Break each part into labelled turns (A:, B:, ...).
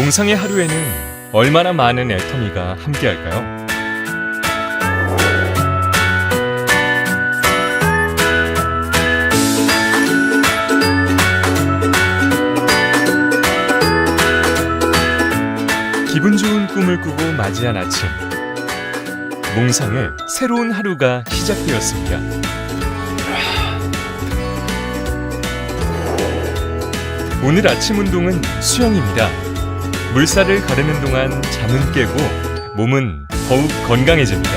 A: 몽상의 하루에는 얼마나 많은 애터미가 함께할까요? 기분 좋은 꿈을 꾸고 맞이한 아침, 몽상의 새로운 하루가 시작되었습니다. 오늘 아침 운동은 수영입니다. 물살을 가르는 동안 잠은 깨고 몸은 더욱 건강해집니다.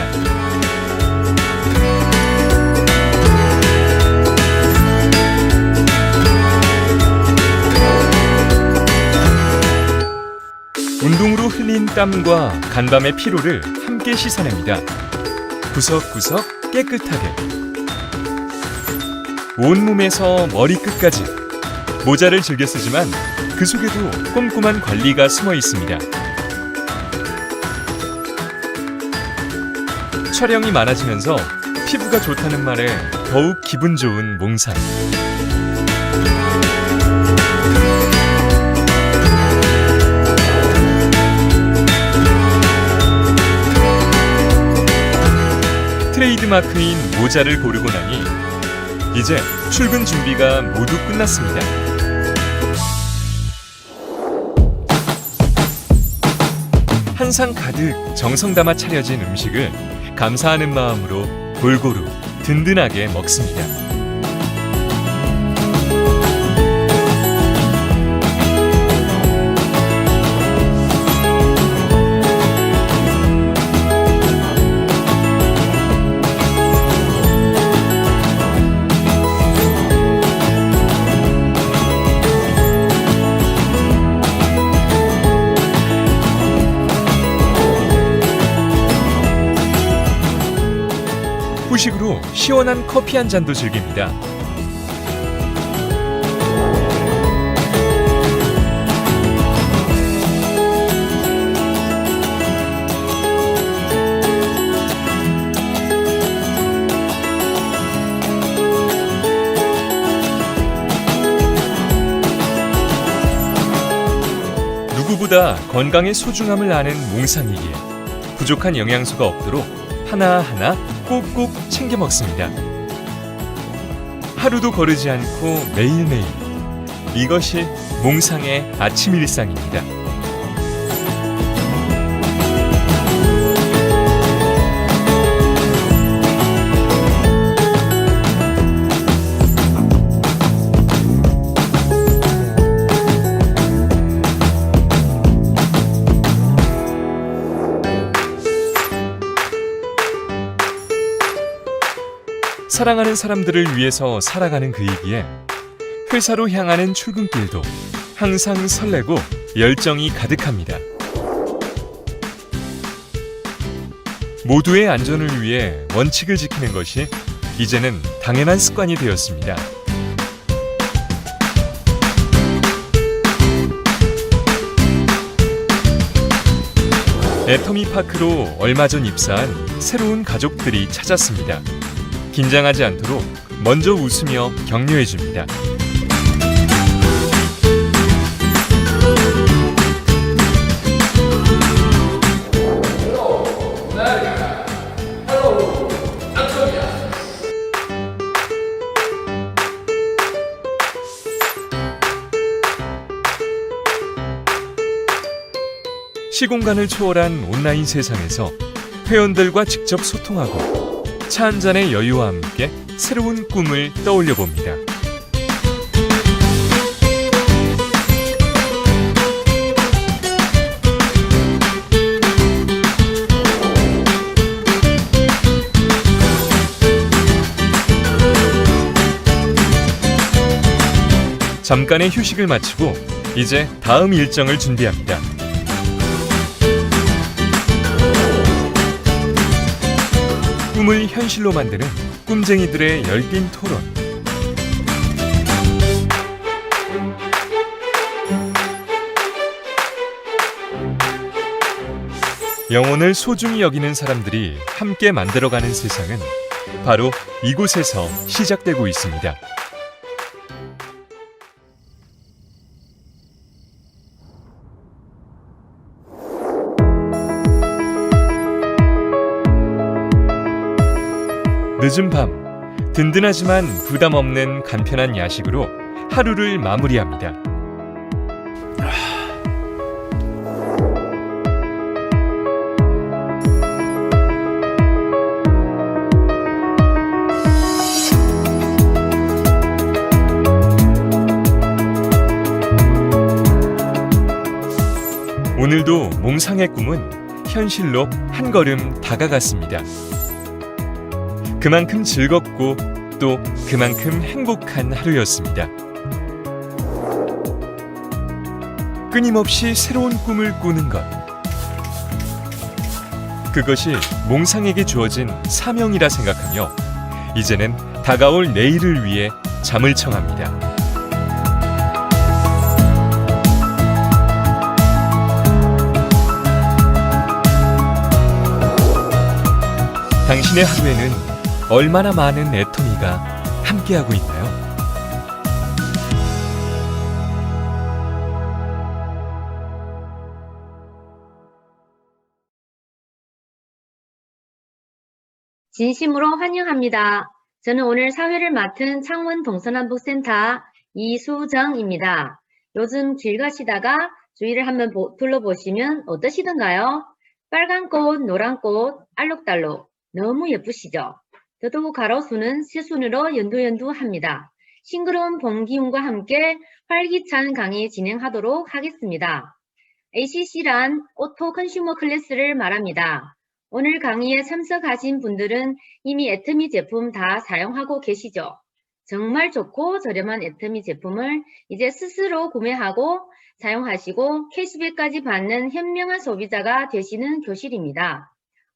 A: 운동으로 흘린 땀과 간밤의 피로를 함께 씻어냅니다. 구석구석 깨끗하게. 온몸에서 머리끝까지 모자를 즐겨 쓰지만 그 속에도 꼼꼼한 관리가 숨어 있습니다. 촬영이 많아지면서 피부가 좋다는 말에 더욱 기분 좋은 몽상. 트레이드마크인 모자를 고르고 나니 이제 출근 준비가 모두 끝났습니다. 한상 가득 정성 담아 차려진 음식을 감사하는 마음으로 골고루 든든하게 먹습니다. 후식으로 시원한 커피 한 잔도 즐깁니다. 누구보다 건강의 소중함을 아는 몽상이기에 부족한 영양소가 없도록 하나하나 꼭꼭 챙겨 먹습니다. 하루도 거르지 않고 매일매일. 이것이 몽상의 아침 일상입니다. 사랑하는 사람들을 위해서 살아가는 그이기에 회사로 향하는 출근길도 항상 설레고 열정이 가득합니다. 모두의 안전을 위해 원칙을 지키는 것이 이제는 당연한 습관이 되었습니다. 애터미 파크로 얼마 전 입사한 새로운 가족들이 찾았습니다. 긴장하지 않도록 먼저 웃으며 격려해줍니다. 시공간을 초월한 온라인 세상에서 회원들과 직접 소통하고 차 한 잔의 여유와 함께 새로운 꿈을 떠올려 봅니다. 잠깐의 휴식을 마치고 이제 다음 일정을 준비합니다. 꿈을 현실로 만드는 꿈쟁이들의 열띤 토론. 영혼을 소중히 여기는 사람들이 함께 만들어가는 세상은 바로 이곳에서 시작되고 있습니다. 늦은 밤, 든든하지만 부담 없는 간편한 야식으로 하루를 마무리합니다. 오늘도 몽상의 꿈은 현실로 한 걸음 다가갔습니다. 그만큼 즐겁고 또 그만큼 행복한 하루였습니다. 끊임없이 새로운 꿈을 꾸는 것. 그것이 몽상에게 주어진 사명이라 생각하며 이제는 다가올 내일을 위해 잠을 청합니다. 당신의 하루에는 얼마나 많은 애터미가 함께하고 있나요?
B: 진심으로 환영합니다. 저는 오늘 사회를 맡은 창원 동서남북센터 이수정입니다. 요즘 길 가시다가 주위를 한번 둘러보시면 어떠시던가요? 빨간 꽃, 노란 꽃, 알록달록 너무 예쁘시죠? 더더욱 가로수는 새순으로 연두연두합니다. 싱그러운 봄 기운과 함께 활기찬 강의 진행하도록 하겠습니다. ACC란 오토 컨슈머 클래스를 말합니다. 오늘 강의에 참석하신 분들은 이미 애터미 제품 다 사용하고 계시죠? 정말 좋고 저렴한 애터미 제품을 이제 스스로 구매하고 사용하시고 캐시백까지 받는 현명한 소비자가 되시는 교실입니다.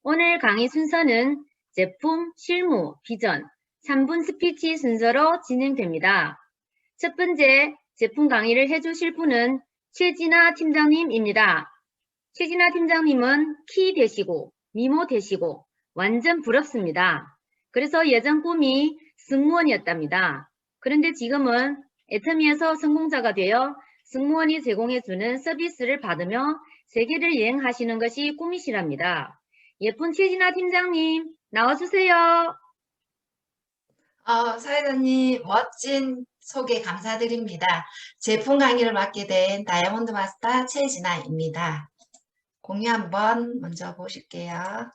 B: 오늘 강의 순서는 제품, 실무, 비전, 3분 스피치 순서로 진행됩니다. 첫 번째 제품 강의를 해주실 분은 최진아 팀장님입니다. 최진아 팀장님은 키 되시고 미모 되시고 완전 부럽습니다. 그래서 예전 꿈이 승무원이었답니다. 그런데 지금은 애터미에서 성공자가 되어 승무원이 제공해주는 서비스를 받으며 세계를 여행하시는 것이 꿈이시랍니다. 예쁜 최진아 팀장님 나와주세요.
C: 사회자님 멋진 소개 감사드립니다. 제품 강의를 맡게 된 다이아몬드 마스터 최진아입니다. 공유 한번 먼저 보실게요.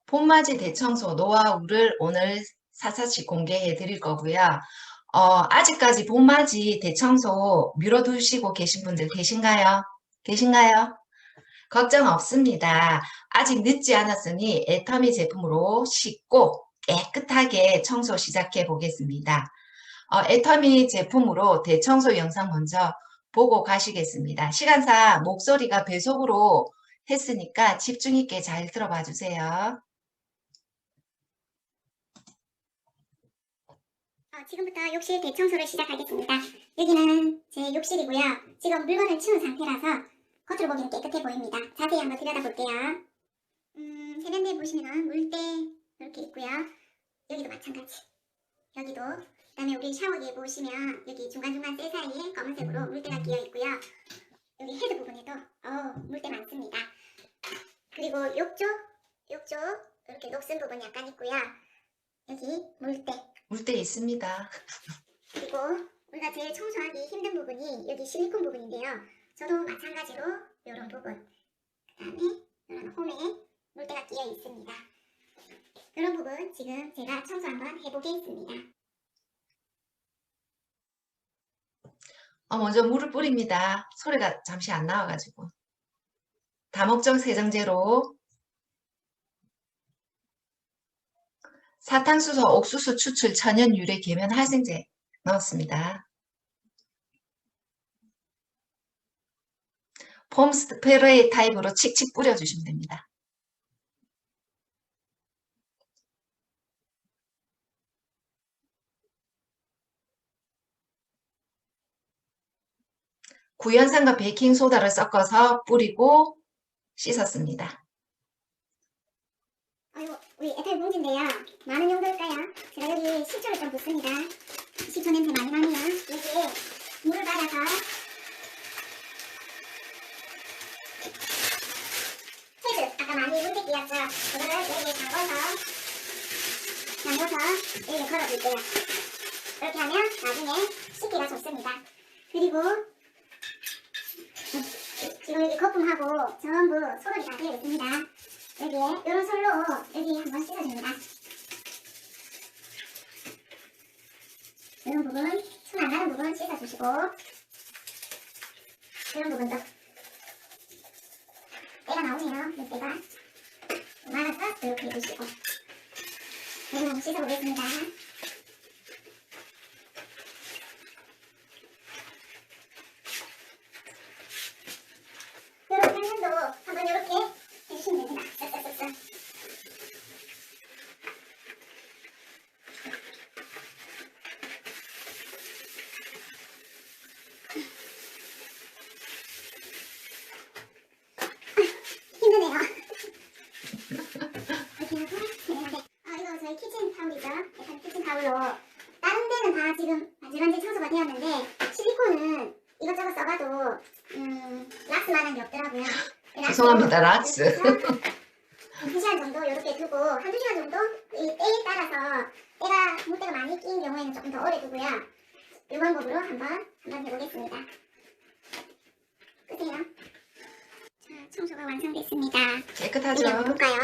C: 봄맞이 대청소 노하우를 오늘 사사시 공개해 드릴 거고요. 아직까지 봄맞이 대청소 미뤄두시고 계신 분들 계신가요? 걱정 없습니다. 아직 늦지 않았으니 애터미 제품으로 쉽고 깨끗하게 청소 시작해 보겠습니다. 애터미 제품으로 대청소 영상 먼저 보고 가시겠습니다. 시간상 목소리가 배속으로 했으니까 집중 있게 잘 들어봐 주세요.
D: 지금부터 욕실 대청소를 시작하겠습니다. 여기는 제 욕실이고요. 지금 물건을 치운 상태라서 겉으로 보기는 깨끗해 보입니다. 자세히 한번 들여다볼게요. 세면대 보시면 물때 이렇게 있고요. 여기도 마찬가지. 여기도 그다음에 우리 샤워기에 보시면 여기 중간중간 때 사이에 검은색으로 물때가 끼어 있고요. 여기 헤드 부분에도 물때 많습니다. 그리고 욕조 이렇게 녹슨 부분 약간 있고요. 여기 물때
C: 있습니다.
D: 그리고 우리가 제일 청소하기 힘든 부분이 여기 실리콘 부분인데요. 저도 마찬가지로 이런 부분, 그 다음에 이런 홈에 물때가 끼어 있습니다. 이런 부분 지금 제가 청소 한번 해보겠습니다.
C: 먼저 물을 뿌립니다. 소리가 잠시 안 나와가지고. 다목적 세정제로 사탕수수, 옥수수 추출, 천연 유래 계면 활성제 넣었습니다. 폼 스프레이 타입으로 칙칙 뿌려주시면 됩니다. 구연산과 베이킹소다를 섞어서 뿌리고 씻었습니다.
D: 아이고, 우리 에탈 봉지인데요. 많은 용도일까요? 제가 여기 식초를 좀 붓습니다. 식초 냄새 많이 나네요. 여기에 물을 받아서 헤드, 아까 많이 물때 끼었죠? 그거를 씻어줄게요. 이렇게 하면 나중에 씻기가 좋습니다. 그리고 지금 여기 거품하고 전부 소독이 다 되어 있습니다. 여기에 이런 솔로 여기 한번 씻어줍니다. 이런 부분, 손 안 가는 부분 씻어주시고 이런 부분도 때가 나오네요. 물때가 많아서 이렇게 해주시고 여기 한번 씻어보겠습니다. 이런 당면도 한번 이렇게 해주시면 됩니다. 쓱쓱쓱쓱. 힘드네요. 이렇게 하고 이거 저희 키친 타올이죠. 약간 키친 타올로 다른 데는 다 지금 반질반질 청소가 되었는데 실리콘은 이것저것 써봐도 락스만한 게 없더라고요.
C: 죄송합니다, 락스.
D: 2시간 정도 이렇게 두고 한두 시간 정도 이 때에 따라서 때가 물때가 많이 낀 경우에는 조금 더 오래 두고요. 이 방법으로 한번 해보겠습니다. 끄세요. 자, 청소가 완성됐습니다.
C: 깨끗하죠?
D: 이제 볼까요?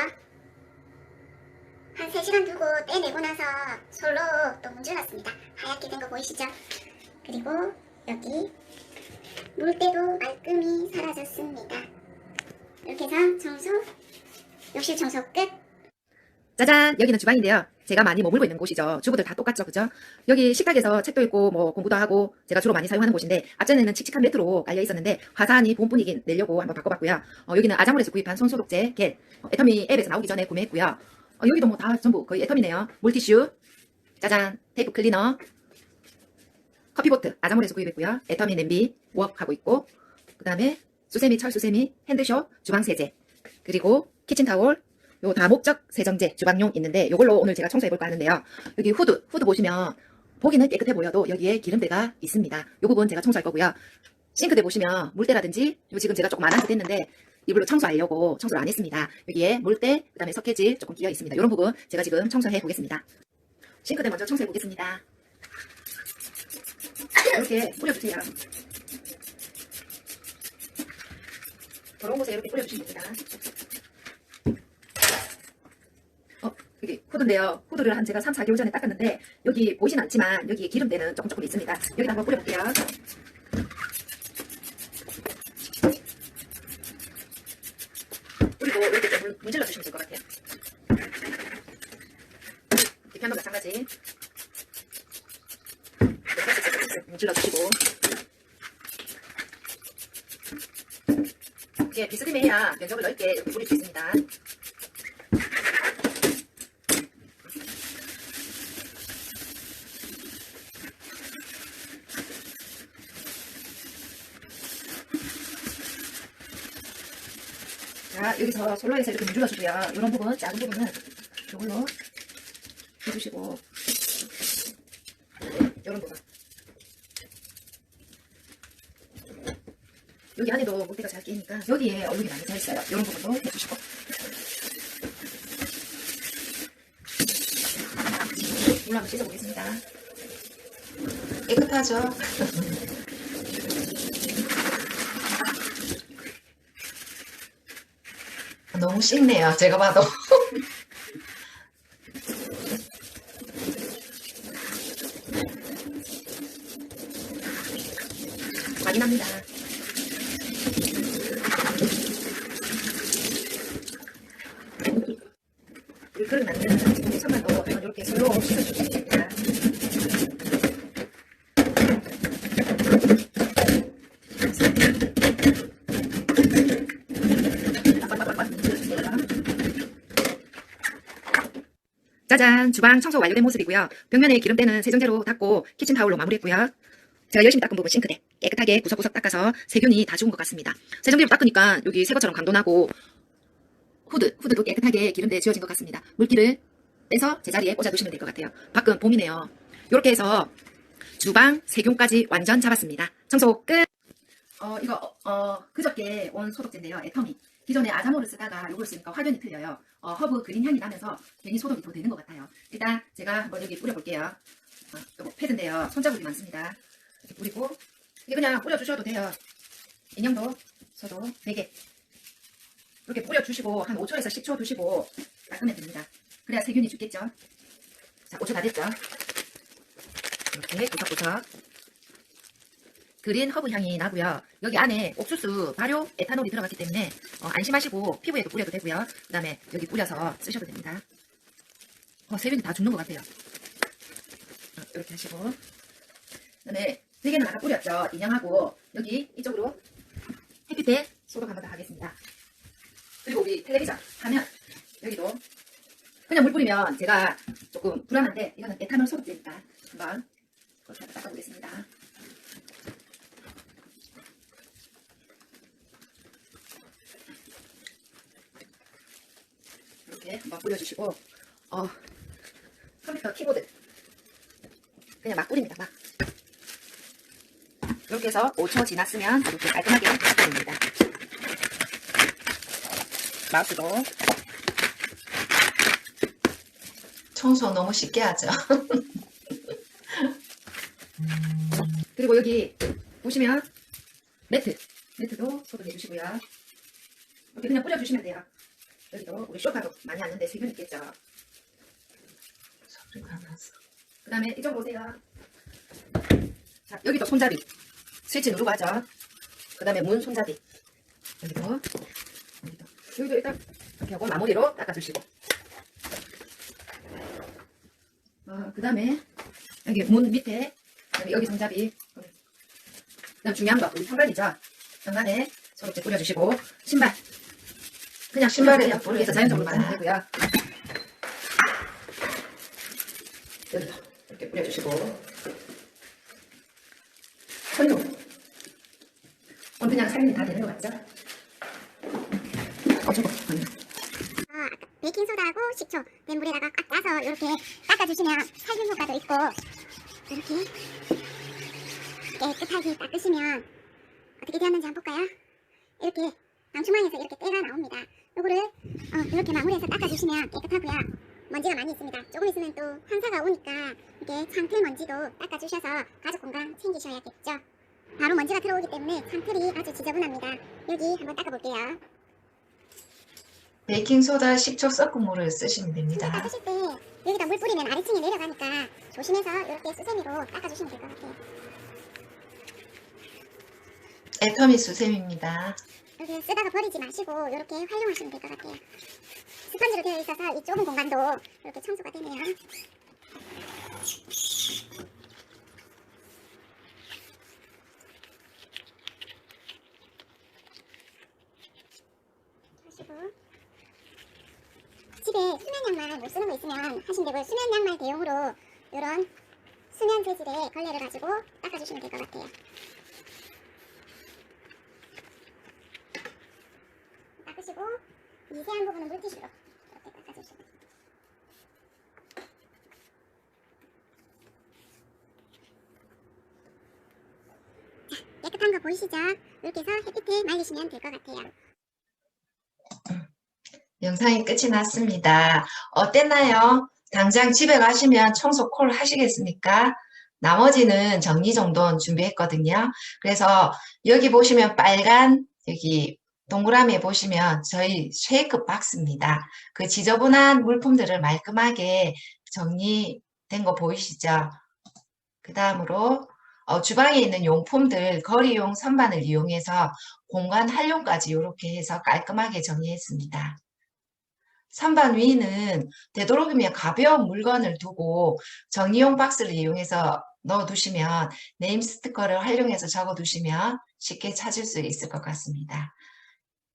D: 한 3시간 두고 떼내고 나서 솔로 또 문질렀습니다. 하얗게 된 거 보이시죠? 그리고 여기 물때도 말끔히 사라졌습니다. 이렇게 해서 청소, 욕실 청소 끝.
E: 짜잔! 여기는 주방인데요. 제가 많이 머물고 있는 곳이죠. 주부들 다 똑같죠, 그죠? 여기 식탁에서 책도 읽고 뭐 공부도 하고 제가 주로 많이 사용하는 곳인데 앞전에는 칙칙한 매트로 깔려 있었는데 화사하니 봄 분위기 내려고 한번 바꿔봤고요. 여기는 아자몰에서 구입한 손소독제 겔, 애터미 앱에서 나오기 전에 구매했고요. 여기도 뭐 다 전부 거의 애터미네요. 물티슈, 짜잔! 테이프 클리너, 커피보트 아자몰에서 구입했고요. 애터미 냄비 웍하고 있고 그 다음에 수세미, 철수세미, 핸드쇼, 주방세제, 그리고 키친타올, 요 다목적 세정제 주방용 있는데 요걸로 오늘 제가 청소해볼까 하는데요. 여기 후드 보시면 보기는 깨끗해 보여도 여기에 기름때가 있습니다. 요 부분 제가 청소할 거고요. 싱크대 보시면 물때라든지 요 지금 제가 조금 안 한 듯 했는데 이걸로 청소하려고 청소를 안 했습니다. 여기에 물때, 그 다음에 석회질 조금 끼어 있습니다. 요런 부분 제가 지금 청소해 보겠습니다. 싱크대 먼저 청소해 보겠습니다. 이렇게 뿌려주세요. 더러운 곳에 이렇게 뿌려주시면 됩니다. 여기 후드인데요. 후드를 한 제가 3, 4개월 전에 닦았는데 여기 보이진 않지만 여기 기름때는 조금 있습니다. 여기다 한번 뿌려볼게요. 그리고 이렇게 좀 문질러 주시면 될 것 같아요. 뒤편도 마찬가지. 문질러 주시고 이게 비스듬히 해야 면적을 넓게 이렇게 뿌릴 수 있습니다. 자, 여기서 솔로에서 이렇게 문질러주고요. 이런 부분, 작은 부분은 이걸로 해주시고, 이런 부분. 여기 안에도 물때가 잘 끼니까 여기에 얼룩이 많이 차있어요. 이런 부분도 해주시고. 물로 한번 씻어보겠습니다.
C: 깨끗하죠? 너무 씻네요. 제가 봐도.
E: 확인합니다. 물그릇 만드는 천만도 이렇게 슬로우 씻어주시면 됩니다. 짜잔! 주방 청소 완료된 모습이고요. 벽면에 기름때는 세정제로 닦고 키친타올로 마무리했고요. 제가 열심히 닦은 부분 싱크대 깨끗하게 구석구석 닦아서 세균이 다 죽은 것 같습니다. 세정제로 닦으니까 여기 새 것처럼 강도 나고 후드도 깨끗하게 기름때 지워진 것 같습니다. 물기를 빼서 제자리에 꽂아두시면 될 것 같아요. 밖은 봄이네요. 이렇게 해서 주방 세균까지 완전 잡았습니다. 청소 끝! 이거 그저께 온 소독제인데요. 애터미 기존에 아자모를 쓰다가 이걸 쓰니까 확연히 틀려요. 허브 그린 향이 나면서 괜히 소독이 더 되는 것 같아요. 일단 제가 한번 여기 뿌려볼게요. 이거 패드인데요. 손자국이 많습니다. 이렇게 뿌리고 이게 그냥 뿌려주셔도 돼요. 인형도 저도 4개 이렇게 뿌려주시고 한 5초에서 10초 두시고 닦으면 됩니다. 그래야 세균이 죽겠죠. 자, 5초 다 됐죠. 이렇게 구석구석 그린 허브 향이 나고요. 여기 안에 옥수수, 발효, 에탄올이 들어갔기 때문에 안심하시고 피부에도 뿌려도 되고요. 그 다음에 여기 뿌려서 쓰셔도 됩니다. 세균이 다 죽는 것 같아요. 이렇게 하시고 그 다음에 3개는 아까 뿌렸죠. 인형하고 여기 이쪽으로 햇빛에 소독 한번 더 하겠습니다. 그리고 우리 텔레비전 화면 여기도 그냥 물 뿌리면 제가 조금 불안한데 이거는 에탄올 소독제니까 한번 그렇게 한번 닦아보겠습니다. 이렇게 한번 뿌려주시고 컴퓨터 키보드 그냥 막 뿌립니다. 막 이렇게 해서 5초 지났으면 이렇게 깔끔하게 닦아줍니다. 마우스도
C: 청소 너무 쉽게 하죠.
E: 그리고 여기 보시면 매트도 소독해 주시고요. 이렇게 그냥 뿌려주시면 돼요. 여기도 우리 쇼파도 많이 왔는데 세균 있겠죠.
C: 소리가 나서.
E: 그 다음에 이쪽으로 오세요. 자, 여기도 손잡이 스위치 누르고 하죠. 그 다음에 문 손잡이 여기도 일단 이렇게 하고 마무리로 닦아주시고 그 다음에 여기 문 밑에 그다음에 여기 손잡이 그 다음 중요한 거 우리 현관이죠. 현관에 소독제 뿌려주시고 신발 그냥
C: 신발에도
E: 뿌려서 자연적으로 만들면 되고요. 여기도 이렇게 뿌려주시고 손님 오늘 그냥 살림이 다 되는 것 같죠? 저거
D: 아까 베이킹소다하고 식초 된 물에다가 꽉 짜서 이렇게 닦아주시면 살균 효과도 있고 이렇게 깨끗하게 닦으시면 어떻게 되었는지 한번 볼까요? 이렇게 방충망에서 이렇게 때가 나옵니다. 요거를 이렇게 마무리해서 닦아주시면 깨끗하고요. 먼지가 많이 있습니다. 조금 있으면 또 황사가 오니까 이렇게 창틀 먼지도 닦아주셔서 가족 공간 챙기셔야겠죠. 바로 먼지가 들어오기 때문에 창틀이 아주 지저분합니다. 여기 한번 닦아볼게요.
C: 베이킹소다, 식초 섞은 물을 쓰시면 됩니다.
D: 닦으실 때 여기다 물 뿌리면 아래층에 내려가니까 조심해서 이렇게 수세미로 닦아주시면 될 것 같아요.
C: 애터미 수세미입니다.
D: 이렇게 쓰다가 버리지 마시고 이렇게 활용하시면 될 것 같아요. 스펀지로 되어 있어서 이 좁은 공간도 이렇게 청소가 되네요. 하시고 집에 수면 양말 못 쓰는 거 있으면 하시면 되고요. 수면 양말 대용으로 이런 수면 재질의 걸레를 가지고 닦아주시면 될 것 같아요. 닦으시고 미세한 부분은 물티슈로 이렇게 닦아주시고 자, 깨끗한 거 보이시죠? 이렇게 해서 햇빛에 말리시면 될 것 같아요.
C: 영상이 끝이 났습니다. 어땠나요? 당장 집에 가시면 청소 콜 하시겠습니까? 나머지는 정리정돈 준비했거든요. 그래서 여기 보시면 빨간 여기 동그라미에 보시면 저희 쉐이크 박스입니다. 그 지저분한 물품들을 말끔하게 정리된 거 보이시죠? 그 다음으로 주방에 있는 용품들 거리용 선반을 이용해서 공간 활용까지 이렇게 해서 깔끔하게 정리했습니다. 선반 위는 되도록이면 가벼운 물건을 두고 정리용 박스를 이용해서 넣어두시면 네임 스티커를 활용해서 적어두시면 쉽게 찾을 수 있을 것 같습니다.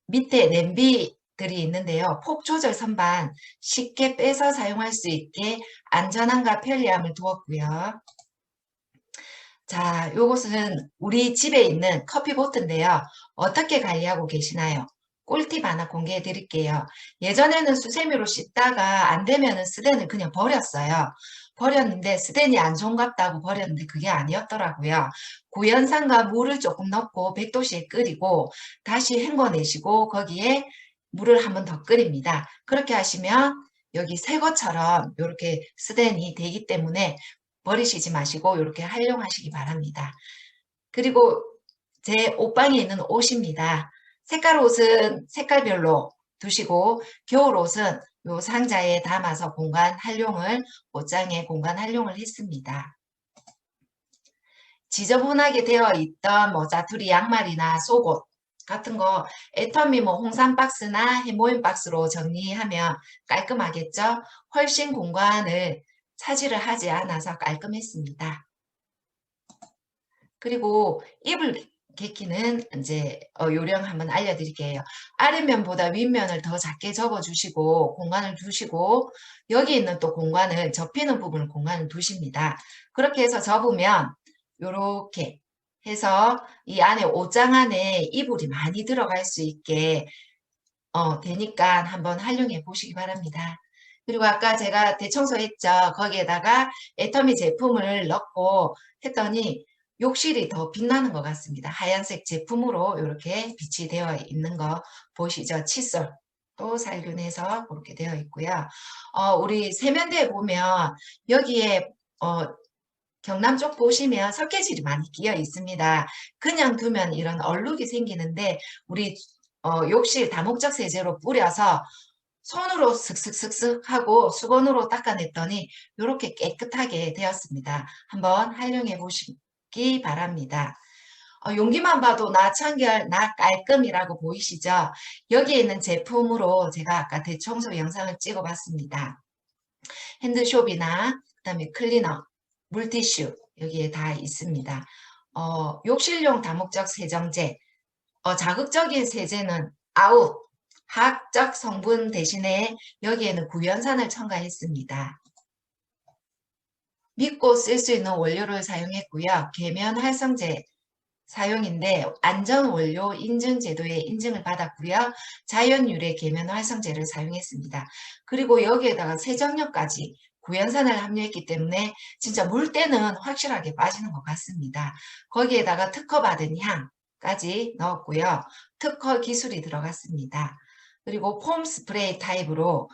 C: 밑에 냄비들이 있는데요. 폭 조절 선반 쉽게 빼서 사용할 수 있게 안전함과 편리함을 두었고요. 자, 요것은 우리 집에 있는 커피보트인데요. 어떻게 관리하고 계시나요? 꿀팁 하나 공개해 드릴게요. 예전에는 수세미로 씻다가 안 되면은 스덴을 그냥 버렸어요. 버렸는데 스덴이 안 좋은갑다고 버렸는데 그게 아니었더라고요. 구연산과 물을 조금 넣고 100도씨에 끓이고 다시 헹궈내시고 거기에 물을 한 번 더 끓입니다. 그렇게 하시면 여기 새 것처럼 이렇게 스텐이 되기 때문에 버리시지 마시고 이렇게 활용하시기 바랍니다. 그리고 제 옷방에 있는 옷입니다. 색깔 옷은 색깔별로 두시고 겨울 옷은 요 상자에 담아서 옷장에 공간 활용을 했습니다. 지저분하게 되어 있던 뭐 자투리 양말이나 속옷 같은 거 애터미 뭐 홍삼 박스나 해모임 박스로 정리하면 깔끔하겠죠? 훨씬 공간을 차지를 하지 않아서 깔끔했습니다. 그리고 이불 개키는 이제 요령 한번 알려드릴게요. 아랫면보다 윗면을 더 작게 접어주시고 공간을 두시고 여기 있는 또 공간을 접히는 부분을 공간을 두십니다. 그렇게 해서 접으면 요렇게 해서 이 안에 옷장 안에 이불이 많이 들어갈 수 있게 되니까 한번 활용해 보시기 바랍니다. 그리고 아까 제가 대청소했죠. 거기에다가 애터미 제품을 넣고 했더니 욕실이 더 빛나는 것 같습니다. 하얀색 제품으로 이렇게 빛이 되어 있는 거 보시죠. 칫솔도 살균해서 그렇게 되어 있고요. 우리 세면대에 보면 여기에 경남 쪽 보시면 석회질이 많이 끼어 있습니다. 그냥 두면 이런 얼룩이 생기는데 우리 욕실 다목적 세제로 뿌려서 손으로 슥슥슥슥 하고 수건으로 닦아냈더니 이렇게 깨끗하게 되었습니다. 한번 활용해 보시기 바랍니다. 용기만 봐도 나 청결, 나 깔끔이라고 보이시죠? 여기에 있는 제품으로 제가 아까 대청소 영상을 찍어 봤습니다. 핸드숍이나 그다음에 클리너, 물티슈 여기에 다 있습니다. 욕실용 다목적 세정제, 자극적인 세제는 아웃, 화학적 성분 대신에 여기에는 구연산을 첨가했습니다. 믿고 쓸 수 있는 원료를 사용했고요. 계면 활성제 사용인데 안전원료 인증 제도에 인증을 받았고요. 자연 유래 계면 활성제를 사용했습니다. 그리고 여기에다가 세정력까지 구연산을 함유했기 때문에 진짜 물때는 확실하게 빠지는 것 같습니다. 거기에다가 특허받은 향까지 넣었고요. 특허 기술이 들어갔습니다. 그리고 폼 스프레이 타입으로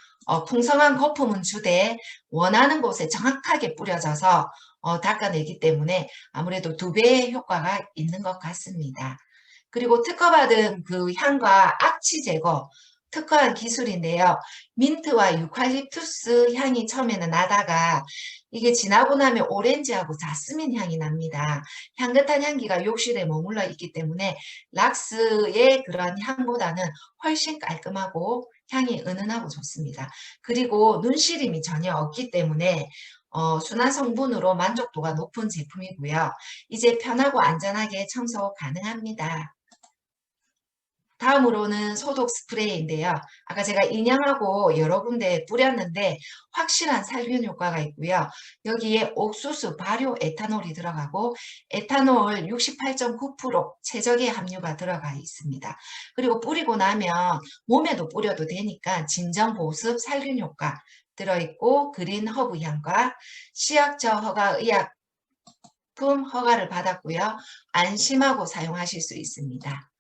C: 풍성한 거품은 주되 원하는 곳에 정확하게 뿌려져서 닦아내기 때문에 아무래도 2배의 효과가 있는 것 같습니다. 그리고 특허받은 그 향과 악취 제거 특허한 기술인데요. 민트와 유칼립투스 향이 처음에는 나다가 이게 지나고 나면 오렌지하고 자스민 향이 납니다. 향긋한 향기가 욕실에 머물러 있기 때문에 락스의 그런 향보다는 훨씬 깔끔하고 향이 은은하고 좋습니다. 그리고 눈시림이 전혀 없기 때문에 순한 성분으로 만족도가 높은 제품이고요. 이제 편하고 안전하게 청소 가능합니다. 다음으로는 소독 스프레이인데요. 아까 제가 인형하고 여러 군데 뿌렸는데 확실한 살균 효과가 있고요. 여기에 옥수수 발효 에탄올이 들어가고 에탄올 68.9% 최적의 함유가 들어가 있습니다. 그리고 뿌리고 나면 몸에도 뿌려도 되니까 진정 보습 살균 효과 들어있고 그린 허브 향과 식약처 허가 의약품 허가를 받았고요. 안심하고 사용하실 수 있습니다.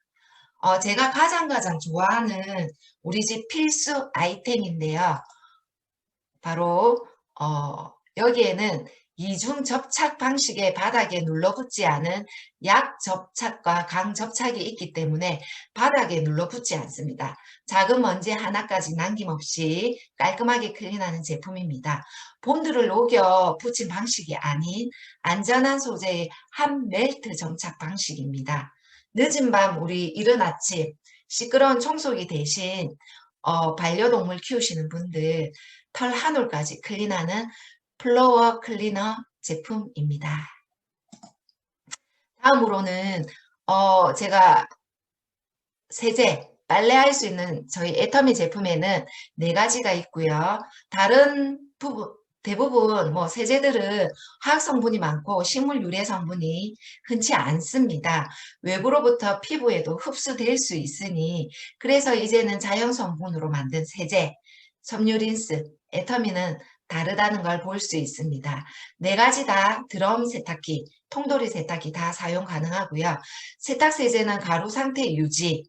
C: 제가 가장 좋아하는 우리 집 필수 아이템인데요. 바로 여기에는 이중 접착 방식의 바닥에 눌러붙지 않은 약 접착과 강 접착이 있기 때문에 바닥에 눌러붙지 않습니다. 작은 먼지 하나까지 남김없이 깔끔하게 클린하는 제품입니다. 본드를 녹여 붙인 방식이 아닌 안전한 소재의 한 멜트 정착 방식입니다. 늦은 밤 우리 이른 아침 시끄러운 청소기 대신 반려동물 키우시는 분들 털 한 올까지 클린하는 플로어 클리너 제품입니다. 다음으로는 제가 세제, 빨래할 수 있는 저희 애터미 제품에는 4가지가 있고요. 다른 대부분 뭐 세제들은 화학 성분이 많고 식물 유래 성분이 흔치 않습니다. 외부로부터 피부에도 흡수될 수 있으니 그래서 이제는 자연 성분으로 만든 세제, 섬유 린스, 애터미는 다르다는 걸 볼 수 있습니다. 4가지 다 드럼 세탁기, 통돌이 세탁기 다 사용 가능하고요. 세탁 세제는 가루 상태 유지,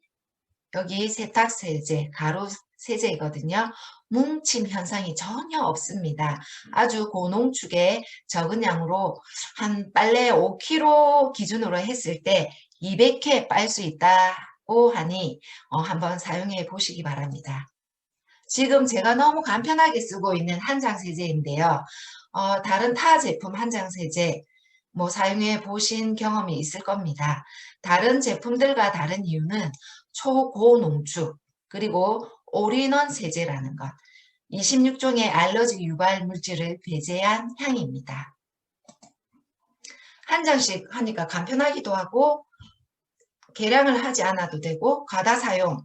C: 여기 세탁세제, 가루세제이거든요. 뭉침 현상이 전혀 없습니다. 아주 고농축에 적은 양으로 한 빨래 5kg 기준으로 했을 때 200회 빨 수 있다고 하니 한번 사용해 보시기 바랍니다. 지금 제가 너무 간편하게 쓰고 있는 한장세제인데요. 다른 타 제품 한장세제 사용해 보신 경험이 있을 겁니다. 다른 제품들과 다른 이유는 초고농축 그리고 올인원 세제라는 것, 26종의 알러지 유발 물질을 배제한 향입니다. 한 장씩 하니까 간편하기도 하고 계량을 하지 않아도 되고 과다 사용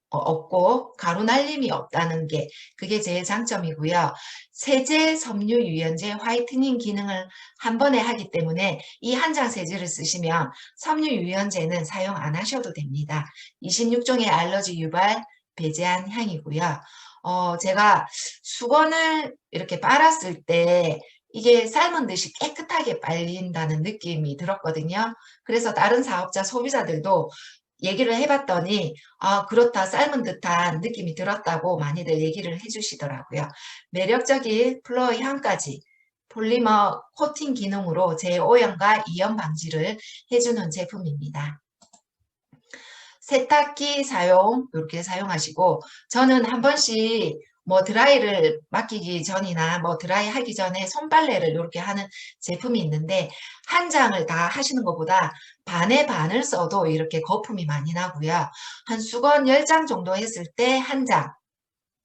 C: 없고 가루 날림이 없다는 게 그게 제일 장점이고요. 세제, 섬유, 유연제, 화이트닝 기능을 한 번에 하기 때문에 이 한 장 세제를 쓰시면 섬유, 유연제는 사용 안 하셔도 됩니다. 26종의 알러지 유발 배제한 향이고요. 제가 수건을 이렇게 빨았을 때 이게 삶은 듯이 깨끗하게 빨린다는 느낌이 들었거든요. 그래서 다른 사업자, 소비자들도 얘기를 해봤더니 그렇다, 삶은 듯한 느낌이 들었다고 많이들 얘기를 해주시더라고요. 매력적인 플로어 향까지 폴리머 코팅 기능으로 재오염과 이염 방지를 해주는 제품입니다. 세탁기 사용 이렇게 사용하시고, 저는 한 번씩 드라이를 맡기기 전이나 드라이 하기 전에 손빨래를 이렇게 하는 제품이 있는데, 한 장을 다 하시는 것보다 반의 반을 써도 이렇게 거품이 많이 나고요. 한 수건 10장 정도 했을 때 한 장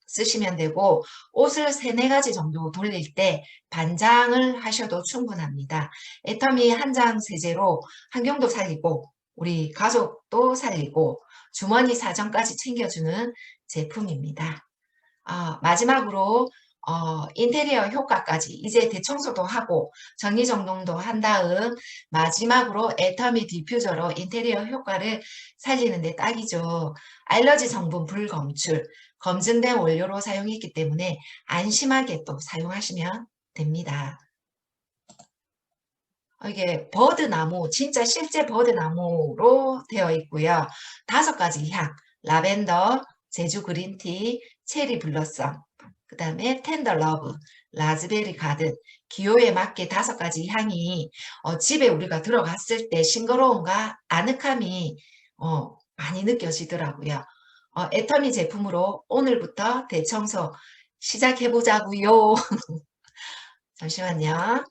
C: 쓰시면 되고, 옷을 3, 4가지 정도 돌릴 때 반장을 하셔도 충분합니다. 애터미 한 장 세제로 환경도 살리고 우리 가족도 살리고 주머니 사정까지 챙겨주는 제품입니다. 마지막으로 인테리어 효과까지 이제 대청소도 하고 정리정돈도 한 다음 마지막으로 애터미 디퓨저로 인테리어 효과를 살리는 데 딱이죠. 알러지 성분 불검출, 검증된 원료로 사용했기 때문에 안심하게 또 사용하시면 됩니다. 이게 버드나무, 진짜 실제 버드나무로 되어 있고요. 5가지 향, 라벤더, 제주 그린티, 체리 블러썸, 그 다음에 텐더 러브, 라즈베리 가든, 기호에 맞게 5가지 향이 집에 우리가 들어갔을 때 싱그러움과 아늑함이 많이 느껴지더라고요. 애터미 제품으로 오늘부터 대청소 시작해보자고요. 잠시만요.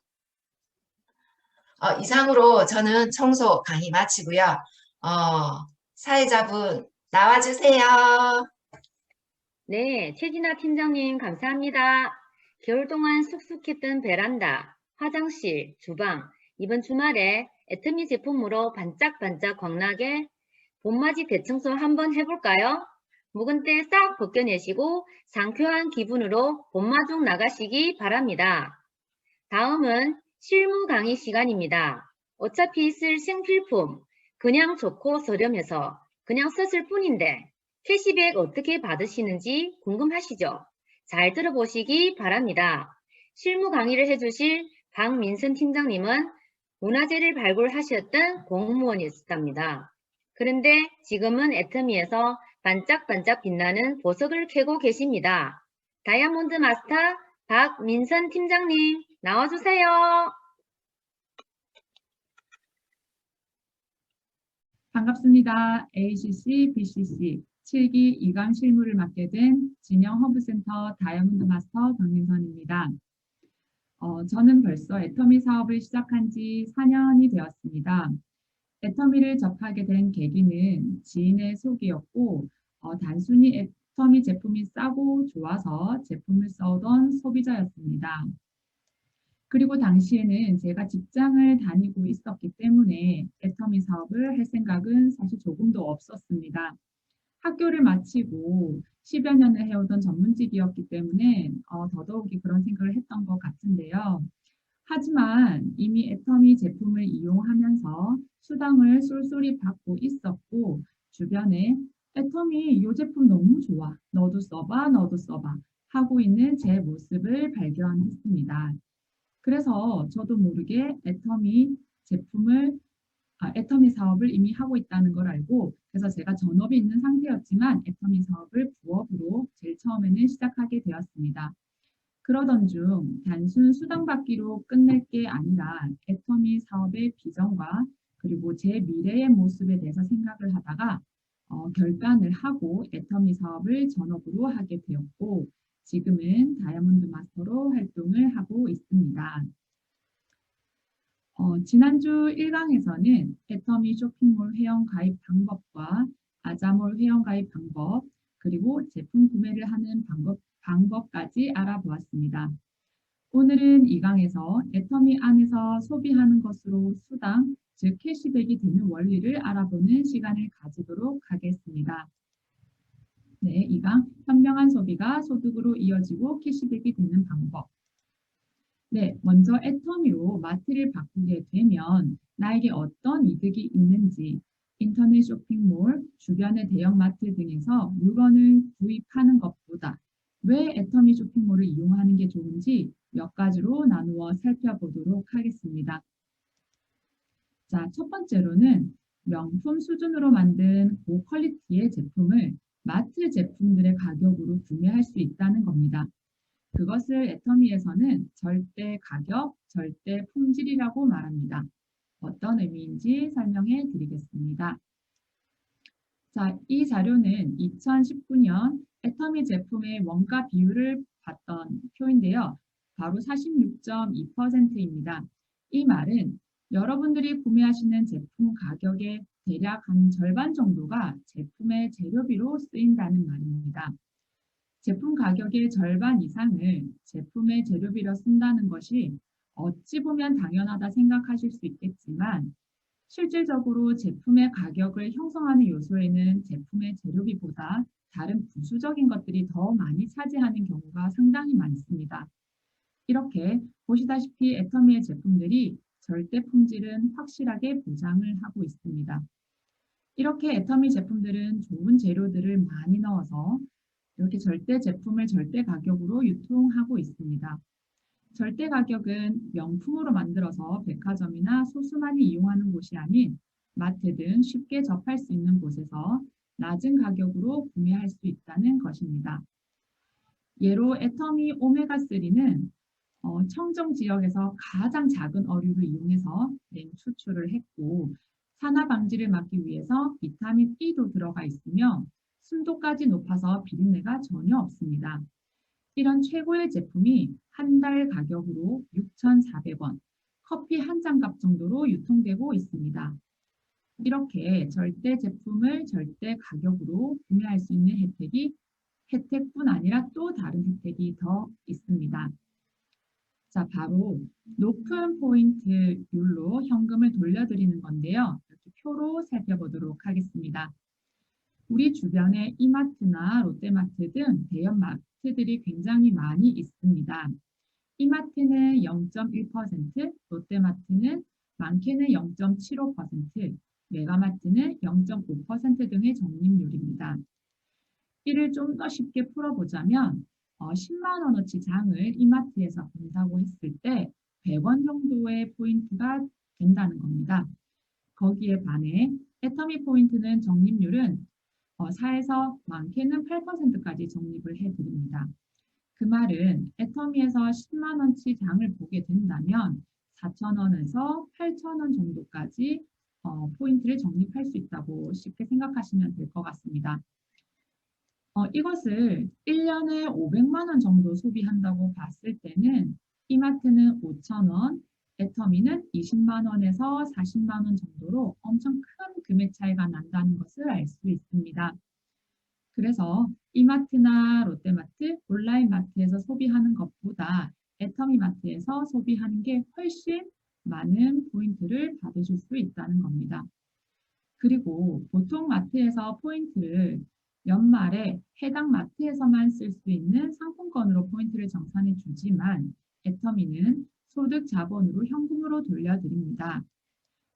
C: 이상으로 저는 청소 강의 마치고요. 사회자분 나와주세요.
B: 네, 최진아 팀장님 감사합니다. 겨울 동안 쑥쑥했던 베란다, 화장실, 주방, 이번 주말에 애터미 제품으로 반짝반짝 광나게 봄맞이 대청소 한번 해볼까요? 묵은 때 싹 벗겨내시고 상쾌한 기분으로 봄마중 나가시기 바랍니다. 다음은 실무 강의 시간입니다. 어차피 쓸 생필품, 그냥 좋고 저렴해서 그냥 썼을 뿐인데 캐시백 어떻게 받으시는지 궁금하시죠? 잘 들어보시기 바랍니다. 실무 강의를 해주실 박민선 팀장님은 문화재를 발굴하셨던 공무원이었답니다. 그런데 지금은 애터미에서 반짝반짝 빛나는 보석을 캐고 계십니다. 다이아몬드 마스터 박민선 팀장님 나와주세요.
F: 반갑습니다. ACC, BCC 7기 2강 실무를 맡게 된 진영 허브센터 다이아몬드 마스터 박민선입니다. 저는 벌써 애터미 사업을 시작한 지 4년이 되었습니다. 애터미를 접하게 된 계기는 지인의 소개였고, 단순히 애터미 제품이 싸고 좋아서 제품을 써오던 소비자였습니다. 그리고 당시에는 제가 직장을 다니고 있었기 때문에 애터미 사업을 할 생각은 사실 조금도 없었습니다. 학교를 마치고 10여 년을 해오던 전문직이었기 때문에 더더욱이 그런 생각을 했던 것 같은데요. 하지만 이미 애터미 제품을 이용하면서 수당을 쏠쏠히 받고 있었고, 주변에 애터미 이 제품 너무 좋아, 너도 써봐, 너도 써봐 하고 있는 제 모습을 발견했습니다. 그래서 저도 모르게 애터미 제품을 애터미 사업을 이미 하고 있다는 걸 알고 그래서 제가 전업이 있는 상태였지만 애터미 사업을 부업으로 제일 처음에는 시작하게 되었습니다. 그러던 중 단순 수당받기로 끝낼 게 아니라 애터미 사업의 비전과 그리고 제 미래의 모습에 대해서 생각을 하다가 결단을 하고 애터미 사업을 전업으로 하게 되었고 지금은 다이아몬드 마스터로 활동을 하고 있습니다. 지난주 1강에서는 애터미 쇼핑몰 회원 가입 방법과 아자몰 회원 가입 방법, 그리고 제품 구매를 하는 방법까지 알아보았습니다. 오늘은 2강에서 애터미 안에서 소비하는 것으로 수당, 즉 캐시백이 되는 원리를 알아보는 시간을 가지도록 하겠습니다. 네, 2강 현명한 소비가 소득으로 이어지고 캐시백이 되는 방법. 네, 먼저 애터미로 마트를 바꾸게 되면 나에게 어떤 이득이 있는지 인터넷 쇼핑몰, 주변의 대형마트 등에서 물건을 구입하는 것보다 왜 애터미 쇼핑몰을 이용하는 게 좋은지 몇 가지로 나누어 살펴보도록 하겠습니다. 자, 첫 번째로는 명품 수준으로 만든 고퀄리티의 제품을 마트 제품들의 가격으로 구매할 수 있다는 겁니다. 그것을 애터미에서는 절대 가격, 절대 품질이라고 말합니다. 어떤 의미인지 설명해 드리겠습니다. 자, 이 자료는 2019년 애터미 제품의 원가 비율을 봤던 표인데요. 바로 46.2%입니다. 이 말은 여러분들이 구매하시는 제품 가격의 대략 한 절반 정도가 제품의 재료비로 쓰인다는 말입니다. 제품 가격의 절반 이상을 제품의 재료비로 쓴다는 것이 어찌 보면 당연하다 생각하실 수 있겠지만 실질적으로 제품의 가격을 형성하는 요소에는 제품의 재료비보다 다른 부수적인 것들이 더 많이 차지하는 경우가 상당히 많습니다. 이렇게 보시다시피 애터미의 제품들이 절대 품질은 확실하게 보장을 하고 있습니다. 이렇게 애터미 제품들은 좋은 재료들을 많이 넣어서 이렇게 절대 제품을 절대 가격으로 유통하고 있습니다. 절대 가격은 명품으로 만들어서 백화점이나 소수만이 이용하는 곳이 아닌 마트 등 쉽게 접할 수 있는 곳에서 낮은 가격으로 구매할 수 있다는 것입니다. 예로 애터미 오메가3는 청정 지역에서 가장 작은 어류를 이용해서 수출을 했고 산화 방지를 막기 위해서 비타민 E도 들어가 있으며 순도까지 높아서 비린내가 전혀 없습니다. 이런 최고의 제품이 한 달 가격으로 6,400원, 커피 한 잔 값 정도로 유통되고 있습니다. 이렇게 절대 제품을 절대 가격으로 구매할 수 있는 혜택뿐 아니라 또 다른 혜택이 더 있습니다. 자, 바로 높은 포인트율로 현금을 돌려드리는 건데요. 이렇게 표로 살펴보도록 하겠습니다. 우리 주변에 이마트나 롯데마트 등 대형마트들이 굉장히 많이 있습니다. 이마트는 0.1%, 롯데마트는 많게는 0.75%, 메가마트는 0.5% 등의 적립률입니다. 이를 좀 더 쉽게 풀어보자면 10만 원어치 장을 이마트에서 본다고 했을 때 100원 정도의 포인트가 된다는 겁니다. 거기에 반해 애터미 포인트는 적립률은 4에서 많게는 8%까지 적립을 해드립니다. 그 말은 애터미에서 10만 원치 장을 보게 된다면 4,000원에서 8,000원 정도까지 포인트를 적립할 수 있다고 쉽게 생각하시면 될 것 같습니다. 이것을 1년에 500만 원 정도 소비한다고 봤을 때는 이마트는 5,000원, 애터미는 20만 원에서 40만 원 정도로 엄청 큰 금액 차이가 난다는 것을 알 수 있습니다. 그래서 이마트나 롯데마트, 온라인 마트에서 소비하는 것보다 애터미 마트에서 소비하는 게 훨씬 많은 포인트를 받으실 수 있다는 겁니다. 그리고 보통 마트에서 포인트를 연말에 해당 마트에서만 쓸 수 있는 상품권으로 포인트를 정산해 주지만 애터미는 소득 자본으로 현금으로 돌려드립니다.